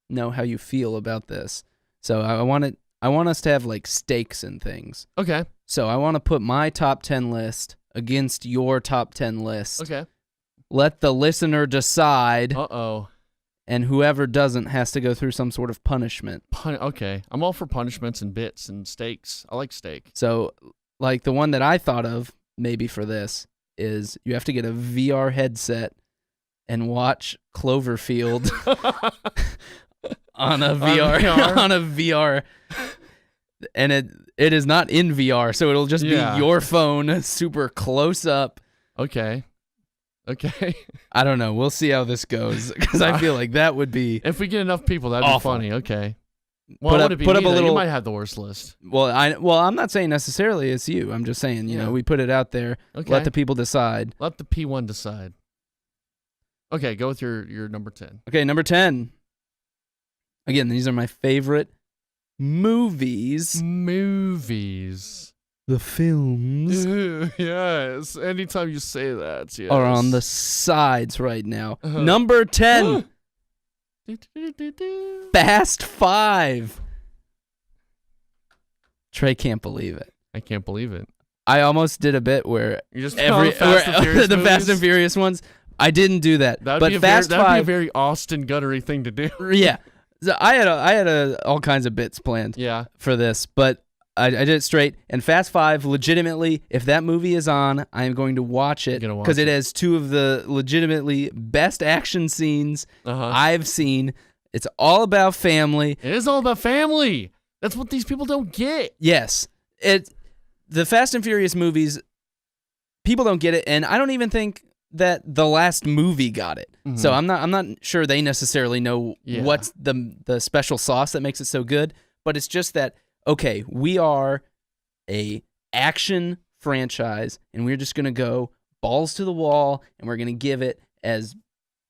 know how you feel about this. So I want us to have like stakes and things. Okay. So I want to put my top 10 list against your top 10 list. Okay. Let the listener decide. Uh-oh. And whoever doesn't has to go through some sort of punishment. Okay. I'm all for punishments and bits and stakes. I like steak. So, like, the one that I thought of, maybe for this, is you have to get a VR headset and watch Cloverfield on a VR. On a VR. and it is not in VR, so it'll just be your phone super close up. Okay. I don't know. We'll see how this goes because I feel like that would be if we get enough people, that'd awful. be funny. Okay. Well, put up a little. You might have the worst list. Well, I'm not saying necessarily it's you. I'm just saying, you know, we put it out there. Okay. Let the people decide. Let the P1 decide. Okay, go with your number 10. Okay, number 10. Again, these are my favorite movies. The films. Yes. Anytime you say that, yes. Are on the sides right now. Number 10. Fast 5. Trey can't believe it. I can't believe it. I almost did a bit where you just the Fast and Furious ones. I didn't do that. That'd be a very Austin Guttery thing to do. Yeah. So I had all kinds of bits planned for this, but I did it straight. And Fast 5, legitimately, if that movie is on, I am going to watch it because it has two of the legitimately best action scenes I've seen. It's all about family. It is all about family. That's what these people don't get. Yes. The Fast and Furious movies, people don't get it, and I don't even think that the last movie got it. Mm-hmm. So I'm not sure they necessarily know what's the special sauce that makes it so good, but it's just that, okay, we are a action franchise, and we're just going to go balls to the wall, and we're going to give it as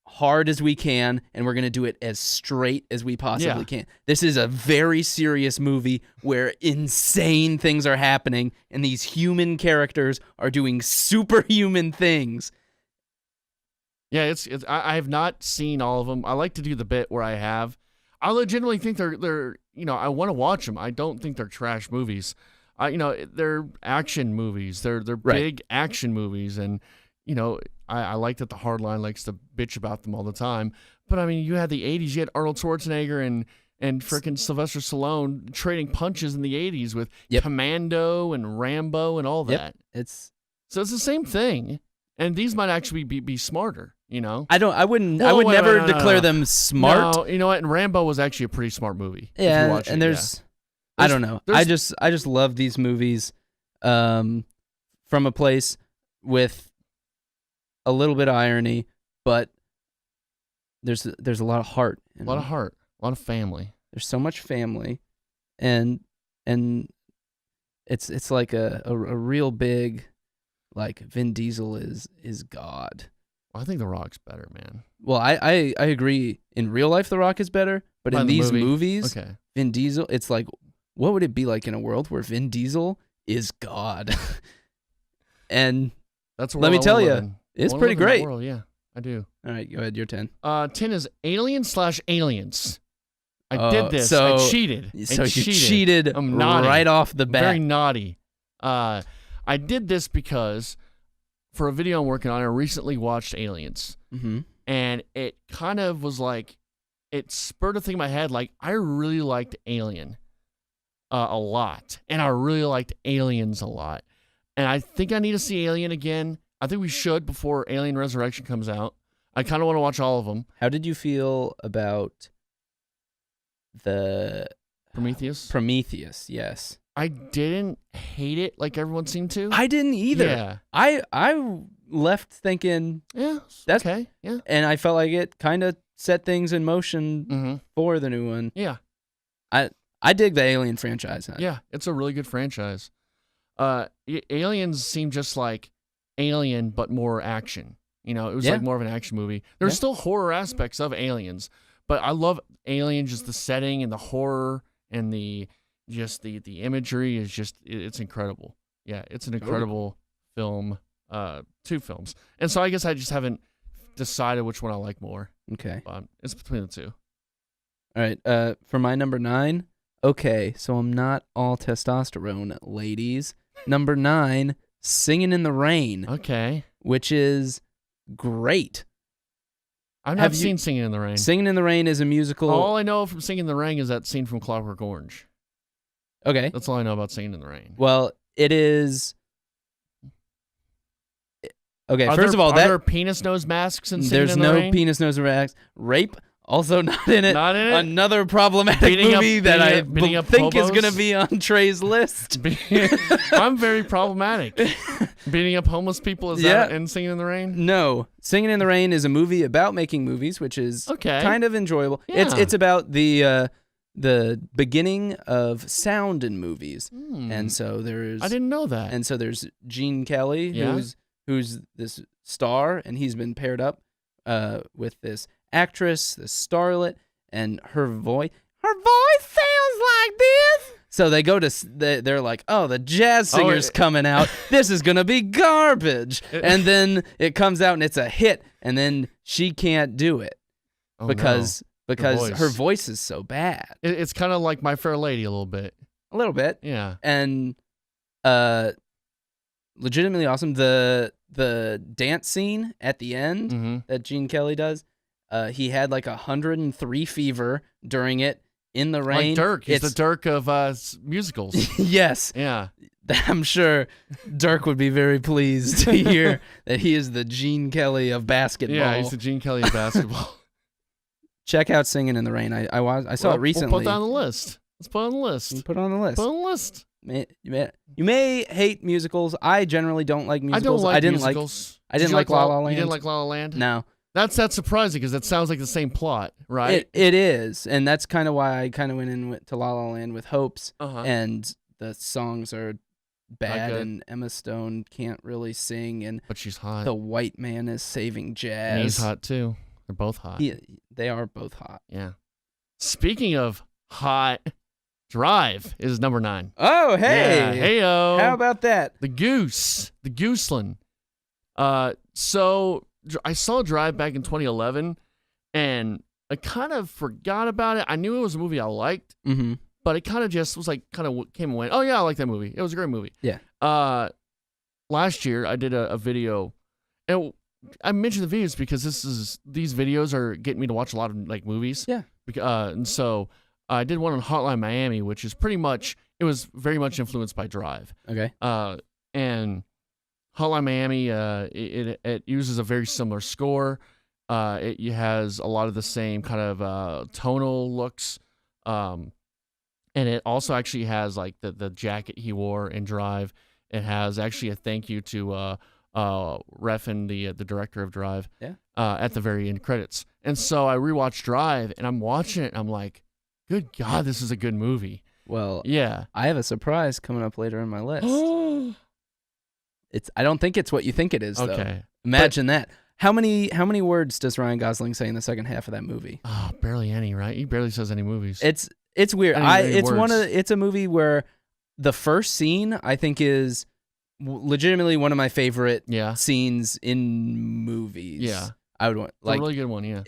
hard as we can, and we're going to do it as straight as we possibly can. This is a very serious movie where insane things are happening, and these human characters are doing superhuman things. Yeah, I have not seen all of them. I like to do the bit where I have. I legitimately think they're I want to watch them. I don't think they're trash movies. They're action movies. They're big action movies, and I like that the hardline likes to bitch about them all the time. But I mean, you had the '80s. You had Arnold Schwarzenegger and frickin' Sylvester Stallone trading punches in the '80s with Commando and Rambo and all that. So it's the same thing. And these might actually be smarter, I would never declare them smart. No, you know what? And Rambo was actually a pretty smart movie. Yeah, and I don't know. I just love these movies from a place with a little bit of irony, but there's a lot of heart. A lot of heart. A lot of family. There's so much family, and it's like a real big. Like Vin Diesel is God. Well, I think The Rock's better, man. Well, I agree. In real life, The Rock is better, but in these movies, Vin Diesel, it's like, what would it be like in a world where Vin Diesel is God? And let me tell you, it's pretty great. World, yeah, I do. All right, go ahead. You're 10. 10 is Alien/Aliens. I did this. I cheated. So you cheated I'm naughty. Right off the bat. Very naughty. I did this because for a video I'm working on, I recently watched Aliens. Mm-hmm. And it kind of was like, it spurred a thing in my head, like, I really liked Alien a lot. And I really liked Aliens a lot. And I think I need to see Alien again. I think we should before Alien Resurrection comes out. I kind of want to watch all of them. How did you feel about the... Prometheus, yes. I didn't hate it like everyone seemed to. I didn't either. Yeah. I left thinking, that's okay. Yeah. And I felt like it kind of set things in motion for the new one. Yeah. I dig the Alien franchise. Yeah, it's a really good franchise. Aliens seem just like Alien, but more action. It was like more of an action movie. There's still horror aspects of Aliens, but I love Alien, just the setting and the horror and the imagery is just, it's incredible. Yeah, it's an incredible film, 2 films. And so I guess I just haven't decided which one I like more. Okay. It's between the two. All right, for my number 9, okay, so I'm not all testosterone, ladies. Number 9, Singing in the Rain. Okay. Which is great. I've not seen Singing in the Rain. Singing in the Rain is a musical. All I know from Singing in the Rain is that scene from Clockwork Orange. Okay. That's all I know about Singing in the Rain. Well, it is... Okay, are first of all, are there penis nose masks in Singing in the Rain? There's no penis nose masks. Rape Also not in it. Not in it. Another problematic movie that I think is going to be on Trey's list. I'm very problematic. Beating up homeless people, is that and Singing in the Rain? No. Singing in the Rain is a movie about making movies, which is kind of enjoyable. Yeah. It's about the beginning of sound in movies. And so there's... I didn't know that. And so there's Gene Kelly, who's this star, and he's been paired up with this actress, this starlet, and her voice sounds like this. So they go to, they're like, oh, the jazz singer's coming out. This is going to be garbage. And then it comes out and it's a hit, and then she can't do it because her voice is so bad. It's kind of like My Fair Lady a little bit. A little bit. Yeah. And legitimately awesome. The dance scene at the end that Gene Kelly does, he had like 103 fever during it in the rain. Like Dirk. He's the Dirk of musicals. Yes. Yeah. I'm sure Dirk would be very pleased to hear that he is the Gene Kelly of basketball. Yeah, he's the Gene Kelly of basketball. Check out Singing in the Rain. I saw it recently. We'll put that on the list. Let's put it on the list. Put it on the list. Put it on the list. You may hate musicals. I generally don't like musicals. I didn't like musicals. I didn't like La La Land. You didn't like La La Land? No. That's surprising because that sounds like the same plot, right? It is, and that's kind of why I kind of went to La La Land with hopes. And the songs are bad, and Emma Stone can't really sing, but she's hot. The white man is saving jazz. And he's hot too. They're both hot. They are both hot. Yeah. Speaking of hot, Drive is number 9. Oh, hey. Yeah, hey-o. How about that? The Gooseland. So I saw Drive back in 2011, and I kind of forgot about it. I knew it was a movie I liked, but it kind of just was like, kind of came and went. Oh, yeah, I like that movie. It was a great movie. Yeah. Last year, I did a video, and I mentioned the videos because these videos are getting me to watch a lot of like movies. Yeah. And so I did one on Hotline Miami, which is it was very much influenced by Drive. Okay. And Hotline Miami, it uses a very similar score. It has a lot of the same kind of tonal looks. And it also actually has like the jacket he wore in Drive. It has actually a thank you to Refn, the director of Drive, at the very end credits. And so I rewatched Drive, and I'm watching it, and I'm like, good God, this is a good movie. Well, yeah, I have a surprise coming up later in my list. I don't think it's what you think it is, though. Okay. Imagine that. How many words does Ryan Gosling say in the second half of that movie? Oh, barely any, right? He barely says any movies. It's weird. It's a movie where the first scene I think is legitimately one of my favorite scenes in movies. Yeah. I would want a really good one, yeah.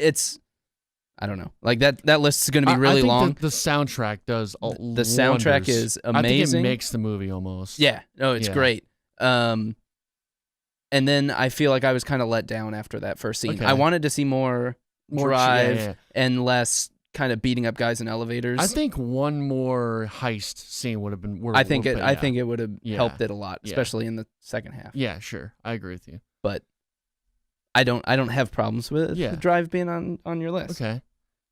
I don't know. Like that list is going to be really long. The soundtrack does the soundtrack is amazing. I think it makes the movie almost. Yeah. No, it's great. And then I feel like I was kind of let down after that first scene. Okay. I wanted to see more Drive and less kind of beating up guys in elevators. I think one more heist scene would have been. I think it would have helped it a lot, especially in the second half. Yeah, sure, I agree with you. But I don't have problems with Drive being on your list. Okay,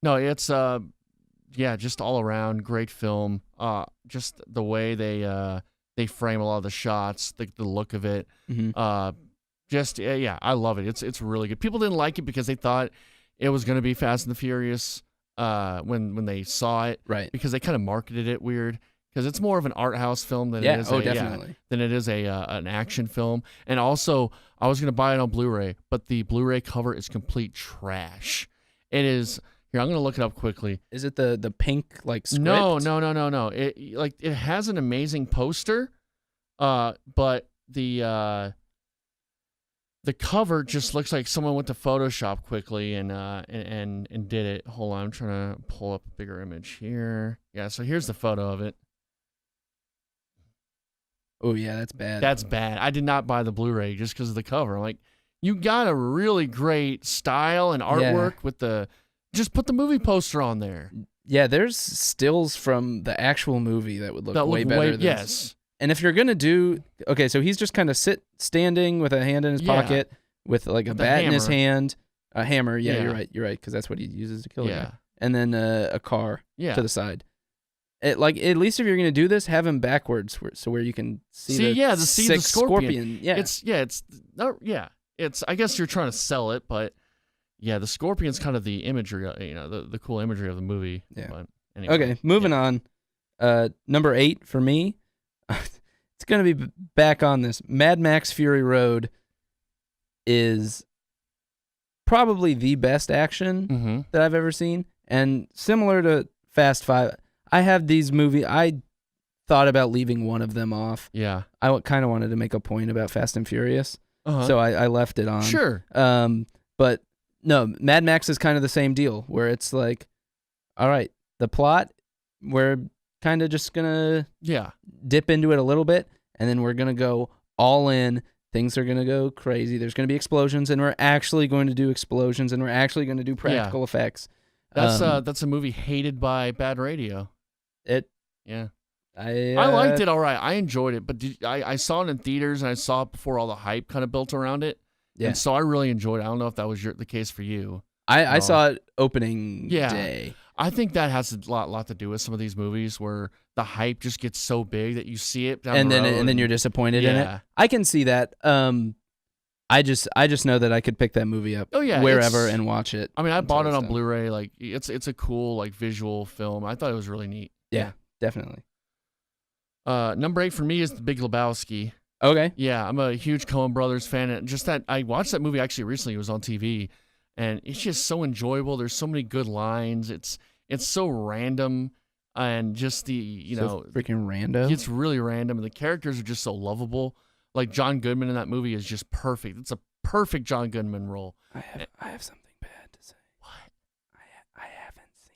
no, it's just all around great film. Just the way they frame a lot of the shots, the look of it. I love it. It's really good. People didn't like it because they thought it was going to be Fast and the Furious. When they saw it, right? Because they kind of marketed it weird, because it's more of an art house film than it is than it is an action film. And also, I was gonna buy it on Blu-ray, but the Blu-ray cover is complete trash. It is. Here, I'm gonna look it up quickly. Is it the pink like script? No. It has an amazing poster, but the cover just looks like someone went to Photoshop quickly and did it. Hold on, I'm trying to pull up a bigger image here. Yeah, so here's the photo of it. Oh yeah, that's bad. That's bad. I did not buy the Blu-ray just because of the cover. I'm like, you got a really great style and artwork with just put the movie poster on there. Yeah, there's stills from the actual movie that would look way better than yes. And if you're going to do... Okay, so he's just kind of standing with a hand in his pocket with like a bat in his hand. A hammer. Yeah, Yeah. you're right, because that's what he uses to kill the Yeah. guy. And then a car Yeah. to the side. At least if you're gonna do this, have him backwards, where you can see the the six scorpion. Yeah, It's I guess you're trying to sell it, but yeah, the scorpion's kind of the imagery, the cool imagery of the movie. Yeah. But anyway, okay, moving on. Number 8 for me. It's gonna be back on this. Mad Max Fury Road is probably the best action that I've ever seen, and similar to Fast 5. I have these movies. I thought about leaving one of them off. Yeah. I kind of wanted to make a point about Fast and Furious, so I left it on. Sure. But no, Mad Max is kind of the same deal, where it's like, all right, the plot, we're kind of just gonna dip into it a little bit, and then we're gonna go all in. Things are gonna go crazy. There's gonna be explosions, and we're actually going to do explosions, and we're actually going to do practical effects. That's a movie hated by Bad Radio. I liked it all right. I enjoyed it, but I saw it in theaters, and I saw it before all the hype kind of built around it. Yeah. And so I really enjoyed it. I don't know if that was the case for you. I saw it opening day. I think that has a lot to do with some of these movies where the hype just gets so big that you see it down the road, and then you're disappointed in it. I can see that. I just know that I could pick that movie up wherever and watch it. I mean, I bought it on Blu-ray. Like it's a cool visual film. I thought it was really neat. Yeah, definitely. Number 8 for me is The Big Lebowski. Okay. Yeah, I'm a huge Coen Brothers fan, and just that I watched that movie actually recently. It was on TV, and it's just so enjoyable. There's so many good lines. It's so random, and just freaking random. It's really random, and the characters are just so lovable. Like John Goodman in that movie is just perfect. It's a perfect John Goodman role. I have something bad to say. What? I haven't seen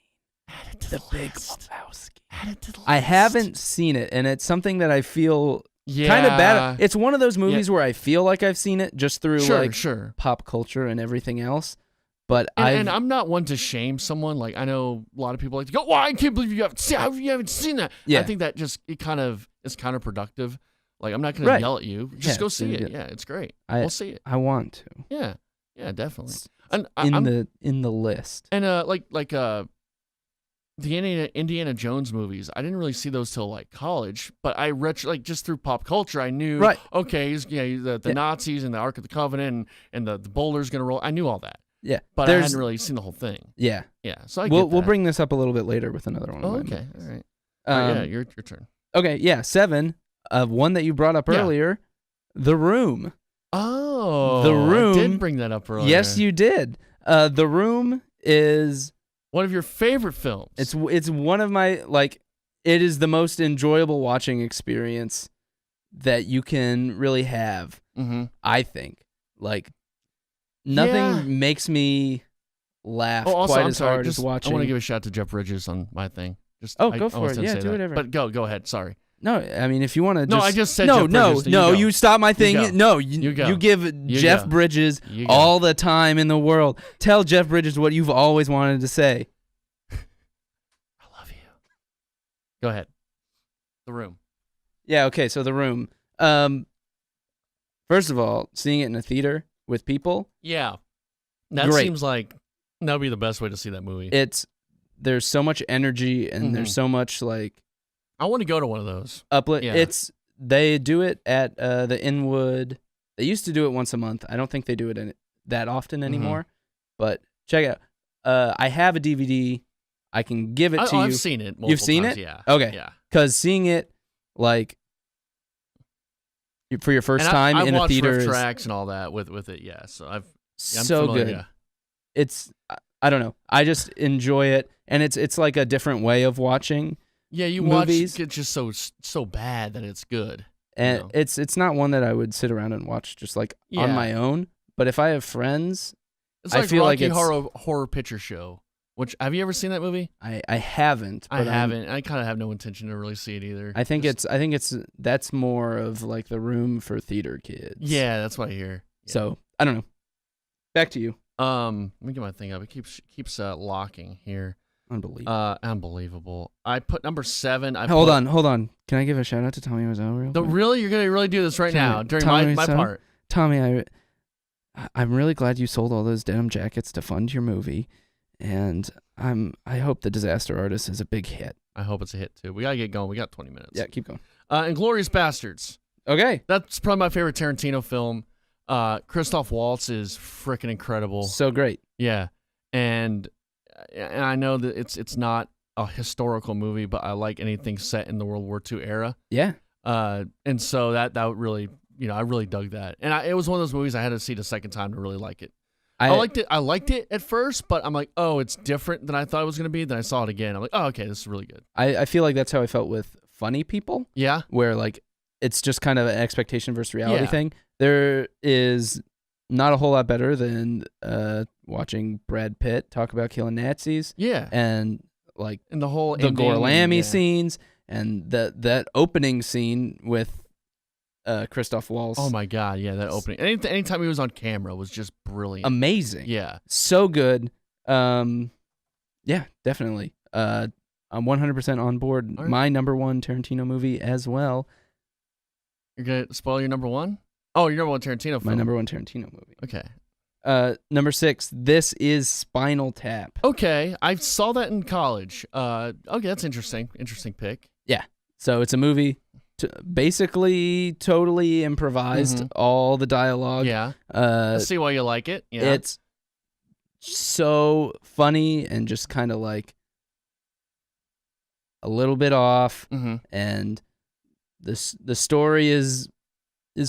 Add it to The Big list. Lebowski. Add it to the list. I haven't seen it, and it's something that I feel kind of bad. It's one of those movies where I feel like I've seen it just through pop culture and everything else. But I'm not one to shame someone. Like I know a lot of people like to go, "Well, I can't believe you haven't seen that." Yeah. I think that it kind of is counterproductive. Like I'm not going to yell at you. Just go see it. Yeah, it's great. We'll see it. I want to. Yeah, definitely. In the list. And the Indiana Jones movies, I didn't really see those till like college, but I just through pop culture, I knew okay, the Nazis and the Ark of the Covenant and the boulder's gonna roll. I knew all that. Yeah, but I hadn't really seen the whole thing. Yeah. So we'll bring this up a little bit later with another one. Oh, okay, all right. Yeah, your turn. Okay, yeah, 7. One that you brought up earlier, The Room. Oh, The Room. I did bring that up earlier. Yes, you did. The Room is one of your favorite films. It's one of my it is the most enjoyable watching experience that you can really have. I think nothing makes me laugh quite as hard as watching. I want to give a shout out to Jeff Bridges on my thing. Go for it. Yeah, do whatever. But go ahead. Sorry. No, I mean if you want to. No, I just said Jeff Bridges. No, you stop my thing. You give Jeff Bridges all the time in the world. Tell Jeff Bridges what you've always wanted to say. I love you. Go ahead. The Room. Yeah. Okay. So The Room. First of all, seeing it in a theater with people. Yeah. That seems like that would be the best way to see that movie. There's so much energy and there's so much I want to go to one of those. They do it at the Inwood. They used to do it once a month. I don't think they do it that often anymore. But check it out. I have a DVD. I can give it to you. I've seen it. You've seen times, it? Yeah. Okay. Yeah. Because seeing it for your first time in a theater, riff tracks and all that with it. Yeah. So I'm so familiar, good. Yeah. It's I don't know. I just enjoy it, and it's like a different way of watching. Yeah, you movies. Watch it's just so bad that it's good. And it's not one that I would sit around and watch just on my own. But if I have friends, it's like Rocky Horror Picture Show. Which have you ever seen that movie? I haven't. I haven't. I kind of have no intention to really see it either. I think that's more of The Room for theater kids. Yeah, that's what I hear. Yeah. So I don't know. Back to you. Let me get my thing up. It keeps locking here. Unbelievable. I put number 7. Hold on. Can I give a shout out to Tommy Wiseau real quick? Really? You're gonna really do this right now during my part? Tommy, I'm really glad you sold all those denim jackets to fund your movie, and I hope The Disaster Artist is a big hit. I hope it's a hit too. We gotta get going. We got 20 minutes. Yeah, keep going. Inglourious Bastards. Okay. That's probably my favorite Tarantino film. Christoph Waltz is freaking incredible. So great. Yeah, and I know that it's not a historical movie, but I like anything set in the World War II era. Yeah. And so that really, I really dug that. And it was one of those movies I had to see the second time to really like it. I liked it at first, but I'm like, oh, it's different than I thought it was going to be. Then I saw it again. I'm like, oh, okay, this is really good. I feel like that's how I felt with Funny People. Yeah. Where, like, it's just kind of an expectation versus reality thing. There is not a whole lot better than watching Brad Pitt talk about killing Nazis. Yeah. And, like, and the whole Gorlami scenes and that opening scene with Christoph Waltz. Oh my God, yeah, that opening. Anytime he was on camera was just brilliant. Amazing. Yeah. So good. Yeah, definitely. I'm 100% on board. Right. My number one Tarantino movie as well. You're going to spoil your number one? Oh, your number one Tarantino film. My number one Tarantino movie. Okay. Number 6, This Is Spinal Tap. Okay, I saw that in college. Okay, that's interesting. Interesting pick. Yeah. So it's a movie basically totally improvised, all the dialogue. Yeah. Let's see why you like it. Yeah. It's so funny and just kind of like a little bit off, and the story is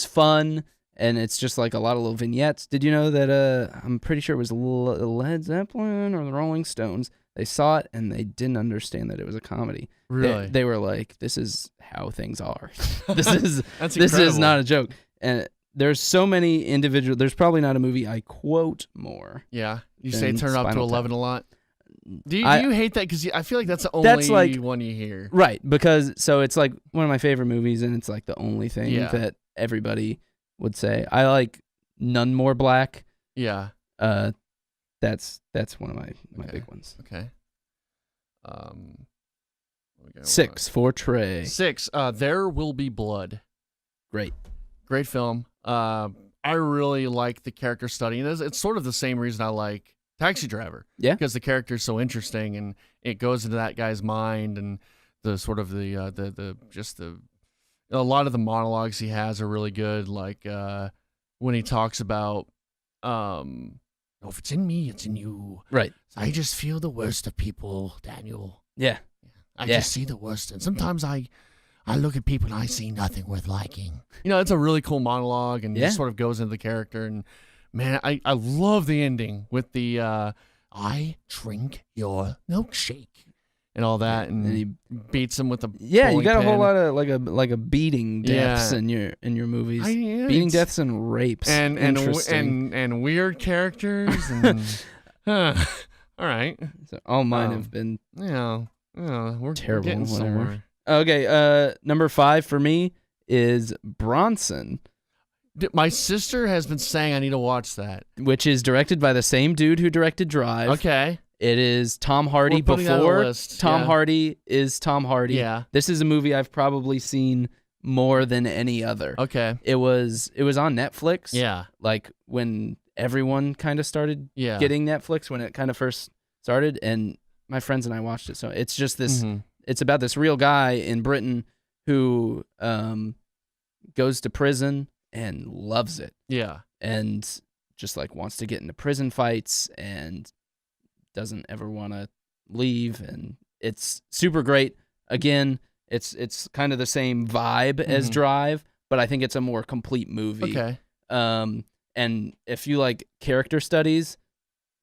fun, and it's just like a lot of little vignettes. Did you know that I'm pretty sure it was Led Zeppelin or the Rolling Stones? They saw it and they didn't understand that it was a comedy. Really? They were like, "This is how things are. This is That's this incredible. is not a joke." And there's so many individual. There's probably not a movie I quote more. Yeah. You say turn it up to Spinal 11 Tap. a lot. Do you hate that? Because I feel like that's the only one you hear. Right, because so it's like one of my favorite movies, and it's like the only thing Yeah. that everybody would say. I like None More Black. Yeah. That's one of my big ones. Okay. 6 for Trey. 6. There Will Be Blood. Great Film. I really like the character study. And it's sort of the same reason I like Taxi Driver. Yeah. Because the character's so interesting, and it goes into that guy's mind, and the sort of a lot of the monologues he has are really good. Like when he talks about, if it's in me, it's in you. Right. I just feel the worst of people, Daniel. Yeah. I just see the worst. And sometimes I look at people and I see nothing worth liking. It's a really cool monologue, and just sort of goes into the character. And man, I love the ending with the I drink your milkshake and all that, and he beats him with a you got pin. a whole lot of like a beating deaths in your movies. Beating deaths and rapes and weird characters and all right. So all mine have been we're terrible. Getting Whatever. somewhere. Okay, number 5 for me is Bronson, My sister has been saying I need to watch that. which is directed by the same dude who directed Drive. Okay. It is Tom Hardy We're putting that on the before list, Tom yeah. Hardy is Tom Hardy. Yeah. This is a movie I've probably seen more than any other. Okay. It was on Netflix. Yeah. Like when everyone kind of started Yeah. getting Netflix, when it kind of first started, and my friends and I watched it. So it's just this. It's about this real guy in Britain who goes to prison and loves it, Yeah. and just like wants to get into prison fights and doesn't ever want to leave, and it's super great. Again, it's kind of the same vibe as Drive, but I think it's a more complete movie. Okay. And if you like character studies,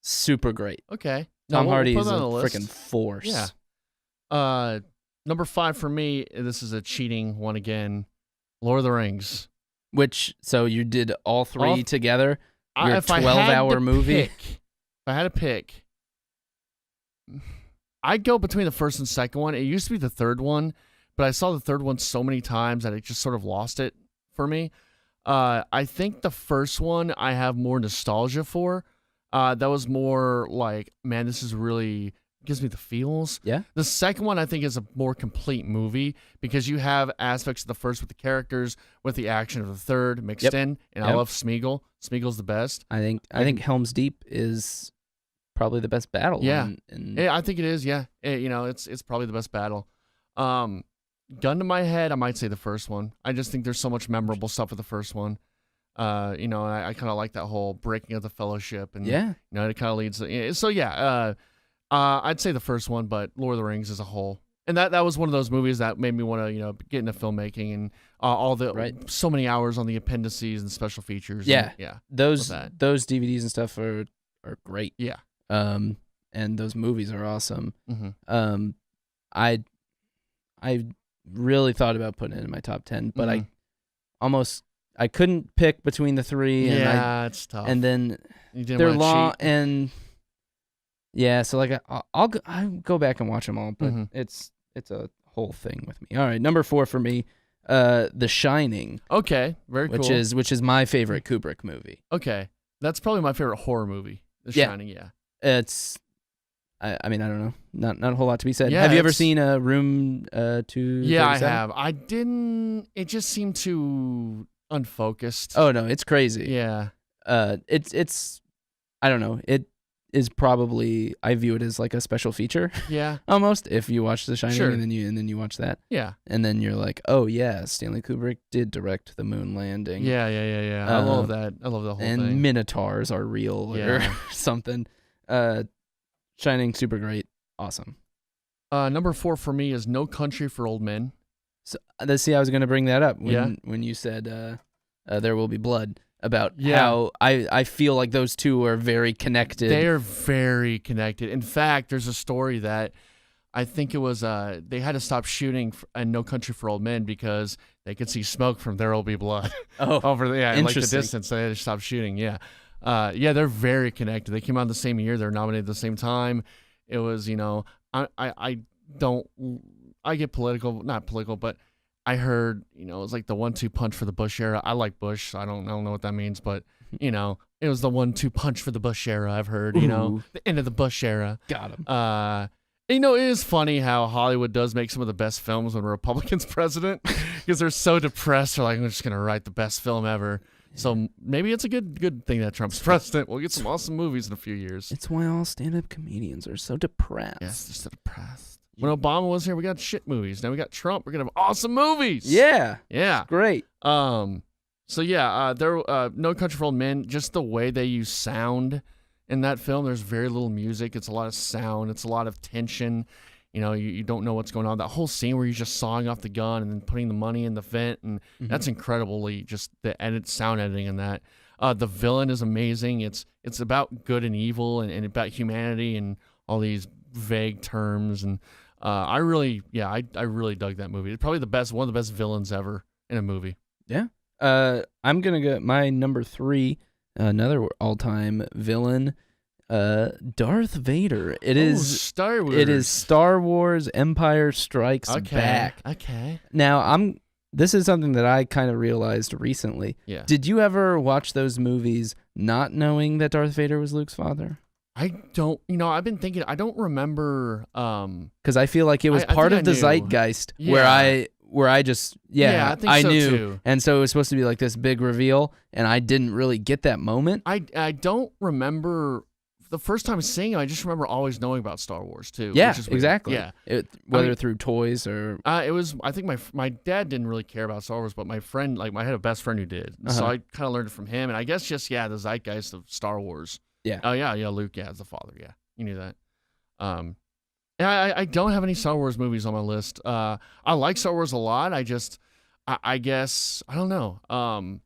super great. Okay. Tom Hardy put is a that on the list. freaking force. Yeah. Number 5 for me, this is a cheating one again, Lord of the Rings. Which, so you did all three together? Your If I had 12-hour to movie? If I had to pick, I'd go between the first and second one. It used to be the third one, but I saw the third one so many times that it just sort of lost it for me. I think the first one I have more nostalgia for. That was more like, man, this is really gives me the feels. Yeah. The second one I think is a more complete movie because you have aspects of the first with the characters, with the action of the third mixed in, and I love Smeagol. Smeagol's the best. I think Helm's Deep is probably the best battle. Yeah, yeah, I think it is. Yeah, it's probably the best battle. Gun to my head, I might say the first one. I just think there's so much memorable stuff with the first one. And I kind of like that whole breaking of the fellowship, and it kind of leads. So yeah, I'd say the first one, but Lord of the Rings as a whole, and that was one of those movies that made me want to get into filmmaking and all the so many hours on the appendices and special features. Yeah, and, those DVDs and stuff are great. Yeah, and those movies are awesome. Mm-hmm. I really thought about putting it in my top 10, but I couldn't pick between the three. And it's tough. And then they're long, and so like I'll go back and watch them all, but it's a whole thing with me. All right, number 4 for me, The Shining. Okay, very cool. Which is my favorite Kubrick movie. Okay, that's probably my favorite horror movie. The Shining. Yeah, it's. I mean, I don't know. Not a whole lot to be said. Yeah, have you ever seen Room 237? Yeah, I have. I didn't. It just seemed too unfocused. Oh no, it's crazy. Yeah. It's. I don't know. It is probably. I view it as like a special feature. Yeah. Almost. If you watch The Shining Sure. and then you watch that. Yeah. And then you're like, oh yeah, Stanley Kubrick did direct the moon landing. Yeah. I love that. I love the whole and thing. And minotaurs are real or something. Shining, super great, awesome. Number 4 for me is No Country for Old Men. So see, I was going to bring that up when you said There Will Be Blood, about how I feel like those two are very connected. They are very connected. In fact, there's a story that I think it was they had to stop shooting in No Country for Old Men because they could see smoke from There Will Be Blood over in like the distance. So they had to stop shooting. Yeah. They're very connected. They came out the same year. They're nominated at the same time. It was, I get political, not political, but I heard, it was like the 1-2 punch for the Bush era. I like Bush, so I don't know what that means, but it was the 1-2 punch for the Bush era. I've heard, the end of the Bush era. Got him. It is funny how Hollywood does make some of the best films when a Republican's president because they're so depressed. They're like, we're just gonna write the best film ever. So maybe it's a good thing that Trump's president. We'll get some awesome movies in a few years. It's why all stand-up comedians are so depressed. Yes, they're so depressed. When Obama was here, we got shit movies. Now we got Trump. We're gonna have awesome movies. Yeah. Yeah. Great. No Country for Old Men. Just the way they use sound in that film. There's very little music. It's a lot of sound. It's a lot of tension. You don't know what's going on. That whole scene where you're just sawing off the gun and then putting the money in the vent, and that's incredibly just the sound editing in that. The villain is amazing. It's about good and evil and about humanity and all these vague terms. And I really dug that movie. It's probably one of the best villains ever in a movie. Yeah. I'm gonna go my number 3, another all-time villain. Darth Vader. It is Star Wars. It is Star Wars Empire Strikes Back. Okay. Now this is something that I kind of realized recently. Yeah. Did you ever watch those movies not knowing that Darth Vader was Luke's father? I don't. I've been thinking. I don't remember. Because I feel like it was part of the zeitgeist where I just I think I so knew, too. and so it was supposed to be like this big reveal, and I didn't really get that moment. I don't remember. The first time seeing it, I just remember always knowing about Star Wars too. Yeah, which is weird. exactly. Yeah, whether through toys or it was. I think my dad didn't really care about Star Wars, but my friend, I had a best friend who did, so I kind of learned it from him. And I guess just the zeitgeist of Star Wars. Yeah. Oh yeah, Luke. Yeah, is the father. Yeah, you knew that. I don't have any Star Wars movies on my list. I like Star Wars a lot. I guess I don't know. I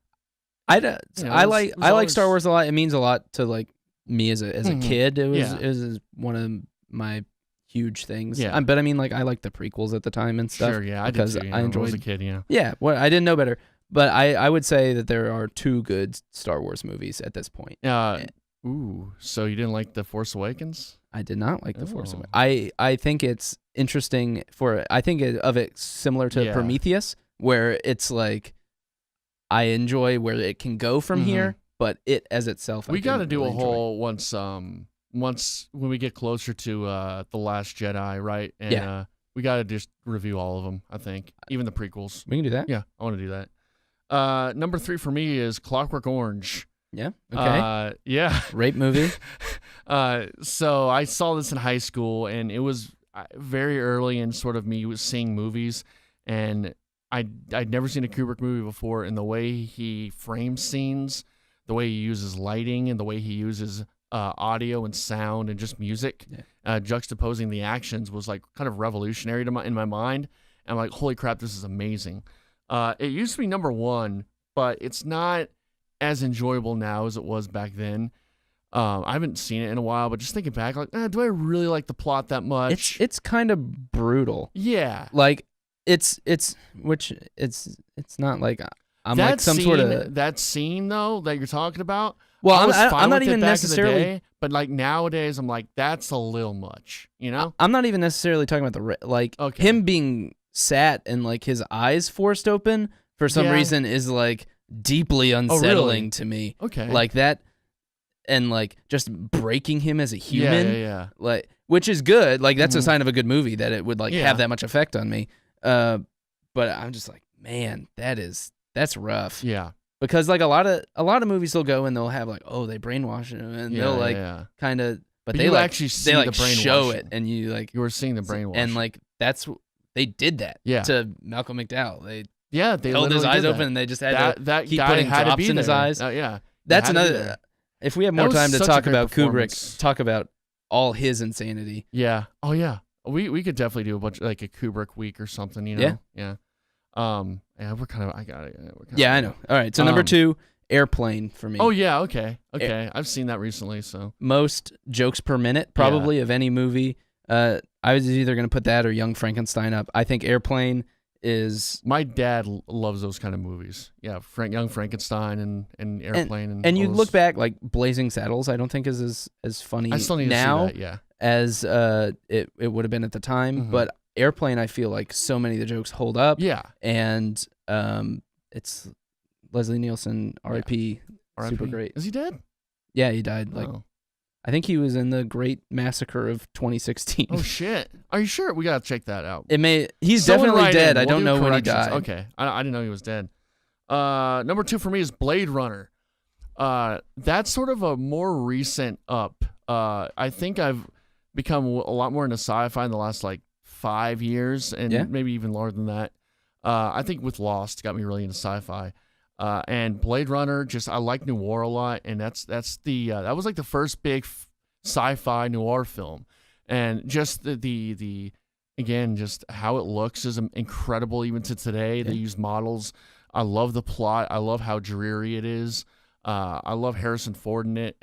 like Star Wars a lot. It means a lot to like me as a kid. It was one of my huge things. Yeah. But I mean, like, I liked the prequels at the time and stuff. Sure, yeah, because I did too. I enjoyed. As a kid, yeah. Yeah, well, I didn't know better, but I would say that there are 2 good Star Wars movies at this point. So you didn't like The Force Awakens? I did not like The Force Awakens. I think it's interesting I think of it similar to Prometheus, where it's like I enjoy where it can go from here. But it as itself, we got to do a whole once when we get closer to The Last Jedi, right? And we got to just review all of them, I think. Even the prequels. We can do that. Yeah, I want to do that. Number 3 for me is Clockwork Orange. Yeah. Okay. Yeah. Rape movie. So I saw this in high school, and it was very early in sort of me seeing movies, and I'd never seen a Kubrick movie before, and the way he frames scenes, the way he uses lighting, and the way he uses audio and sound and just music, juxtaposing the actions was like kind of revolutionary in my mind. And I'm like, holy crap, this is amazing. It used to be number 1, but it's not as enjoyable now as it was back then. I haven't seen it in a while, but just thinking back, like, do I really like the plot that much? It's kind of brutal. Yeah. Like it's not like I'm that like some scene, sort of that scene though that you're talking about. Well, I'm not even necessarily. But like nowadays, I'm like, that's a little much, you know? I'm not even necessarily talking about him being sat and like his eyes forced open for some reason is like deeply unsettling to me. Okay. Like that, and like just breaking him as a human. Yeah. Like, which is good. Like that's a sign of a good movie that it would like have that much effect on me. But I'm just like, man, that's rough. Yeah. Because like a lot of movies they'll go and they'll have like, oh, they brainwash him and they'll like kind of, but they like actually see they like the brainwashing. show it and you like you were seeing the brainwash, and like they did that to Malcolm McDowell. They held his eyes open and they just had to keep putting drops in his eyes. That's another. If we have more time to talk about Kubrick, talk about all his insanity. Yeah. Oh yeah. We could definitely do a bunch like a Kubrick week or something. You know. Yeah. Yeah, we're kind of. I got it. I know. All right. So number 2, Airplane for me. Oh yeah. Okay. I've seen that recently. So most jokes per minute probably of any movie. I was either gonna put that or Young Frankenstein up. I think Airplane is. My dad loves those kind of movies. Yeah, Young Frankenstein and Airplane and you look back like Blazing Saddles. I don't think is as funny I still need now to see that, as it would have been at the time, but. Airplane, I feel like so many of the jokes hold up. Yeah. And it's Leslie Nielsen, R.I.P. Super great. Is he dead? Yeah, he died. Like, I think he was in the Great Massacre of 2016. Oh shit! Are you sure? We gotta check that out. He's definitely dead. I don't know when he died. Okay, I didn't know he was dead. Number 2 for me is Blade Runner. That's sort of a more recent up. I think I've become a lot more into sci-fi in the last like 5 years, and maybe even longer than that. I think with Lost got me really into sci-fi, and Blade Runner. I like noir a lot, and that was like the first big sci-fi noir film, and just the again just how it looks is incredible even to today. They use models. I love the plot. I love how dreary it is. I love Harrison Ford in it.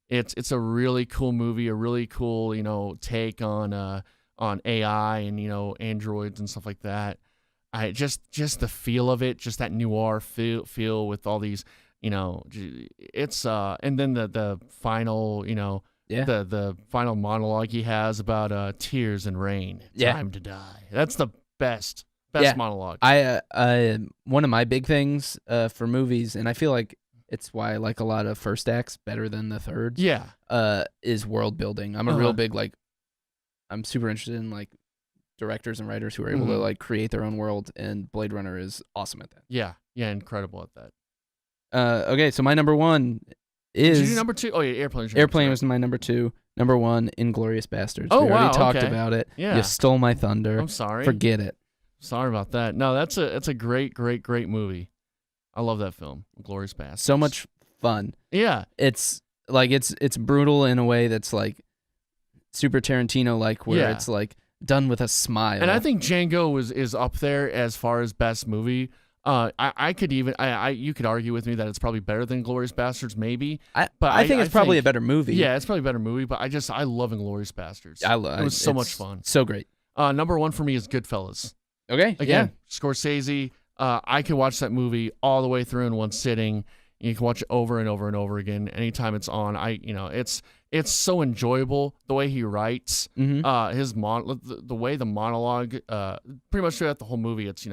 It's a really cool movie, a really cool take on AI and androids and stuff like that. I just the feel of it, just that noir feel with all these, it's and then the final, the final monologue he has about tears and rain, time to die. That's the best monologue. One of my big things for movies, and I feel like it's why I like a lot of first acts better than the thirds. Is world building. I'm a real big I'm super interested in like directors and writers who are able to like create their own world, and Blade Runner is awesome at that. Yeah, incredible at that. Okay, so my number 1 is. Did you do number 2? Oh yeah, Airplane. Airplane was my number 2. Number 1, Inglourious Bastards. Oh we already talked okay. about it. Yeah. You stole my thunder. I'm sorry. Forget it. Sorry about that. No, that's a great movie. I love that film, Inglourious Bastards. So much fun. Yeah. It's like it's brutal in a way that's like super Tarantino like, where it's like done with a smile. And I think Django is up there as far as best movie. I could even you could argue with me that it's probably better than Inglourious Bastards, maybe. But I think it's probably a better movie. Yeah, it's probably a better movie. But I love Inglourious Bastards. It was so much fun. So great. Number 1 for me is Goodfellas. Okay. Again, Scorsese. I could watch that movie all the way through in one sitting. You can watch it over and over and over again. Anytime it's on, it's so enjoyable the way he writes. The way the monologue, pretty much throughout the whole movie, it's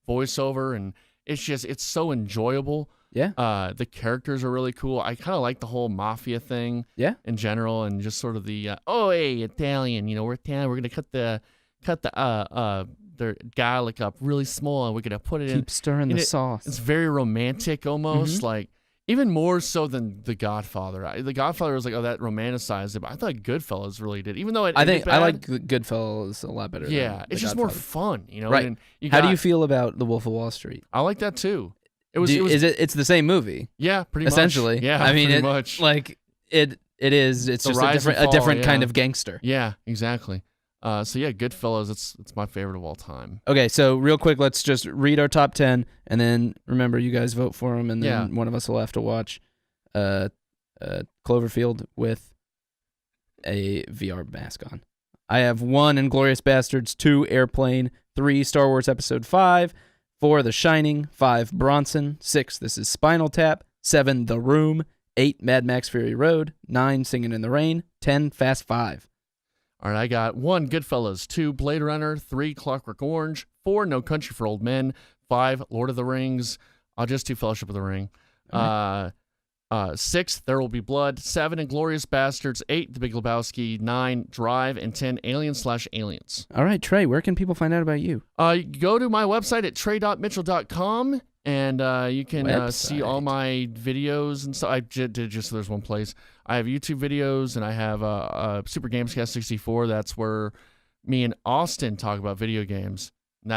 voiceover, and it's so enjoyable. Yeah. The characters are really cool. I kind of like the whole mafia thing. Yeah. In general, and just sort of the hey, Italian. We're Italian. We're gonna cut the garlic up really small, and we're gonna put it in. Keep stirring the sauce. It's very romantic, almost like even more so than The Godfather. The Godfather was like, that romanticized it, but I thought Goodfellas really did. Even though I like Goodfellas a lot better. Yeah, than it's just Godfather. more fun, Right. And How do you feel about The Wolf of Wall Street? I like that too. It's the same movie. Yeah, pretty much. Essentially. Yeah, I mean, pretty much. Like it is. It's just a different kind of gangster. Yeah, exactly. So yeah, Goodfellas. It's my favorite of all time. Okay, so real quick, let's just read our top 10, and then remember, you guys vote for them, and then one of us will have to watch Cloverfield with a VR mask on. I have 1, Inglourious Bastards, 2, Airplane, 3, Star Wars Episode 5, 4, The Shining, 5, Bronson, 6, This Is Spinal Tap, 7, The Room, 8, Mad Max Fury Road, 9, Singing in the Rain, 10, Fast 5. All right, I got 1, Goodfellas, 2, Blade Runner, 3, Clockwork Orange, 4, No Country for Old Men, 5, Lord of the Rings. I'll just do Fellowship of the Ring. 6, There Will Be Blood, 7, Inglourious Bastards, 8, The Big Lebowski, 9, Drive, and 10, Alien/Aliens. All right, Trey, where can people find out about you? Go to my website at trey.mitchell.com, and you can see all my videos and stuff. I did just so there's one place. I have YouTube videos, and I have Super Gamescast 64. That's where me and Austin talk about video games. And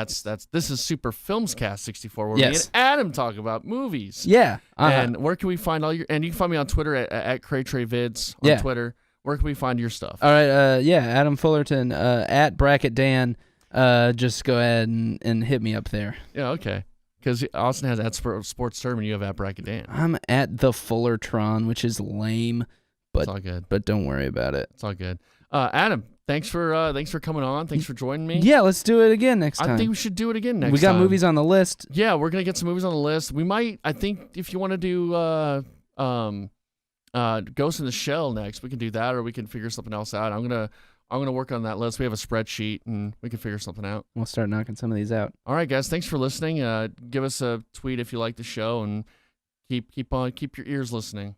this is Super FilmsCast 64, where me and Adam talk about movies. Yeah. And where can we find all your? And you can find me on Twitter at CrayTreyVids on Twitter. Where can we find your stuff? All right. Adam Fullerton at Bracket Dan. Just go ahead and hit me up there. Yeah. Okay. Because Austin has at Sports Term, and you have at Bracket Dan. I'm at the Fullertron, which is lame, but it's all good. But don't worry about it. It's all good. Adam, thanks for coming on. Thanks for joining me. Yeah, let's do it again next time. I think we should do it again next time. We got movies on the list. Yeah, we're gonna get some movies on the list. We might. I think if you want to do Ghost in the Shell next, we can do that, or we can figure something else out. I'm gonna work on that list. We have a spreadsheet, and we can figure something out. We'll start knocking some of these out. All right, guys. Thanks for listening. Give us a tweet if you like the show, and keep your ears listening.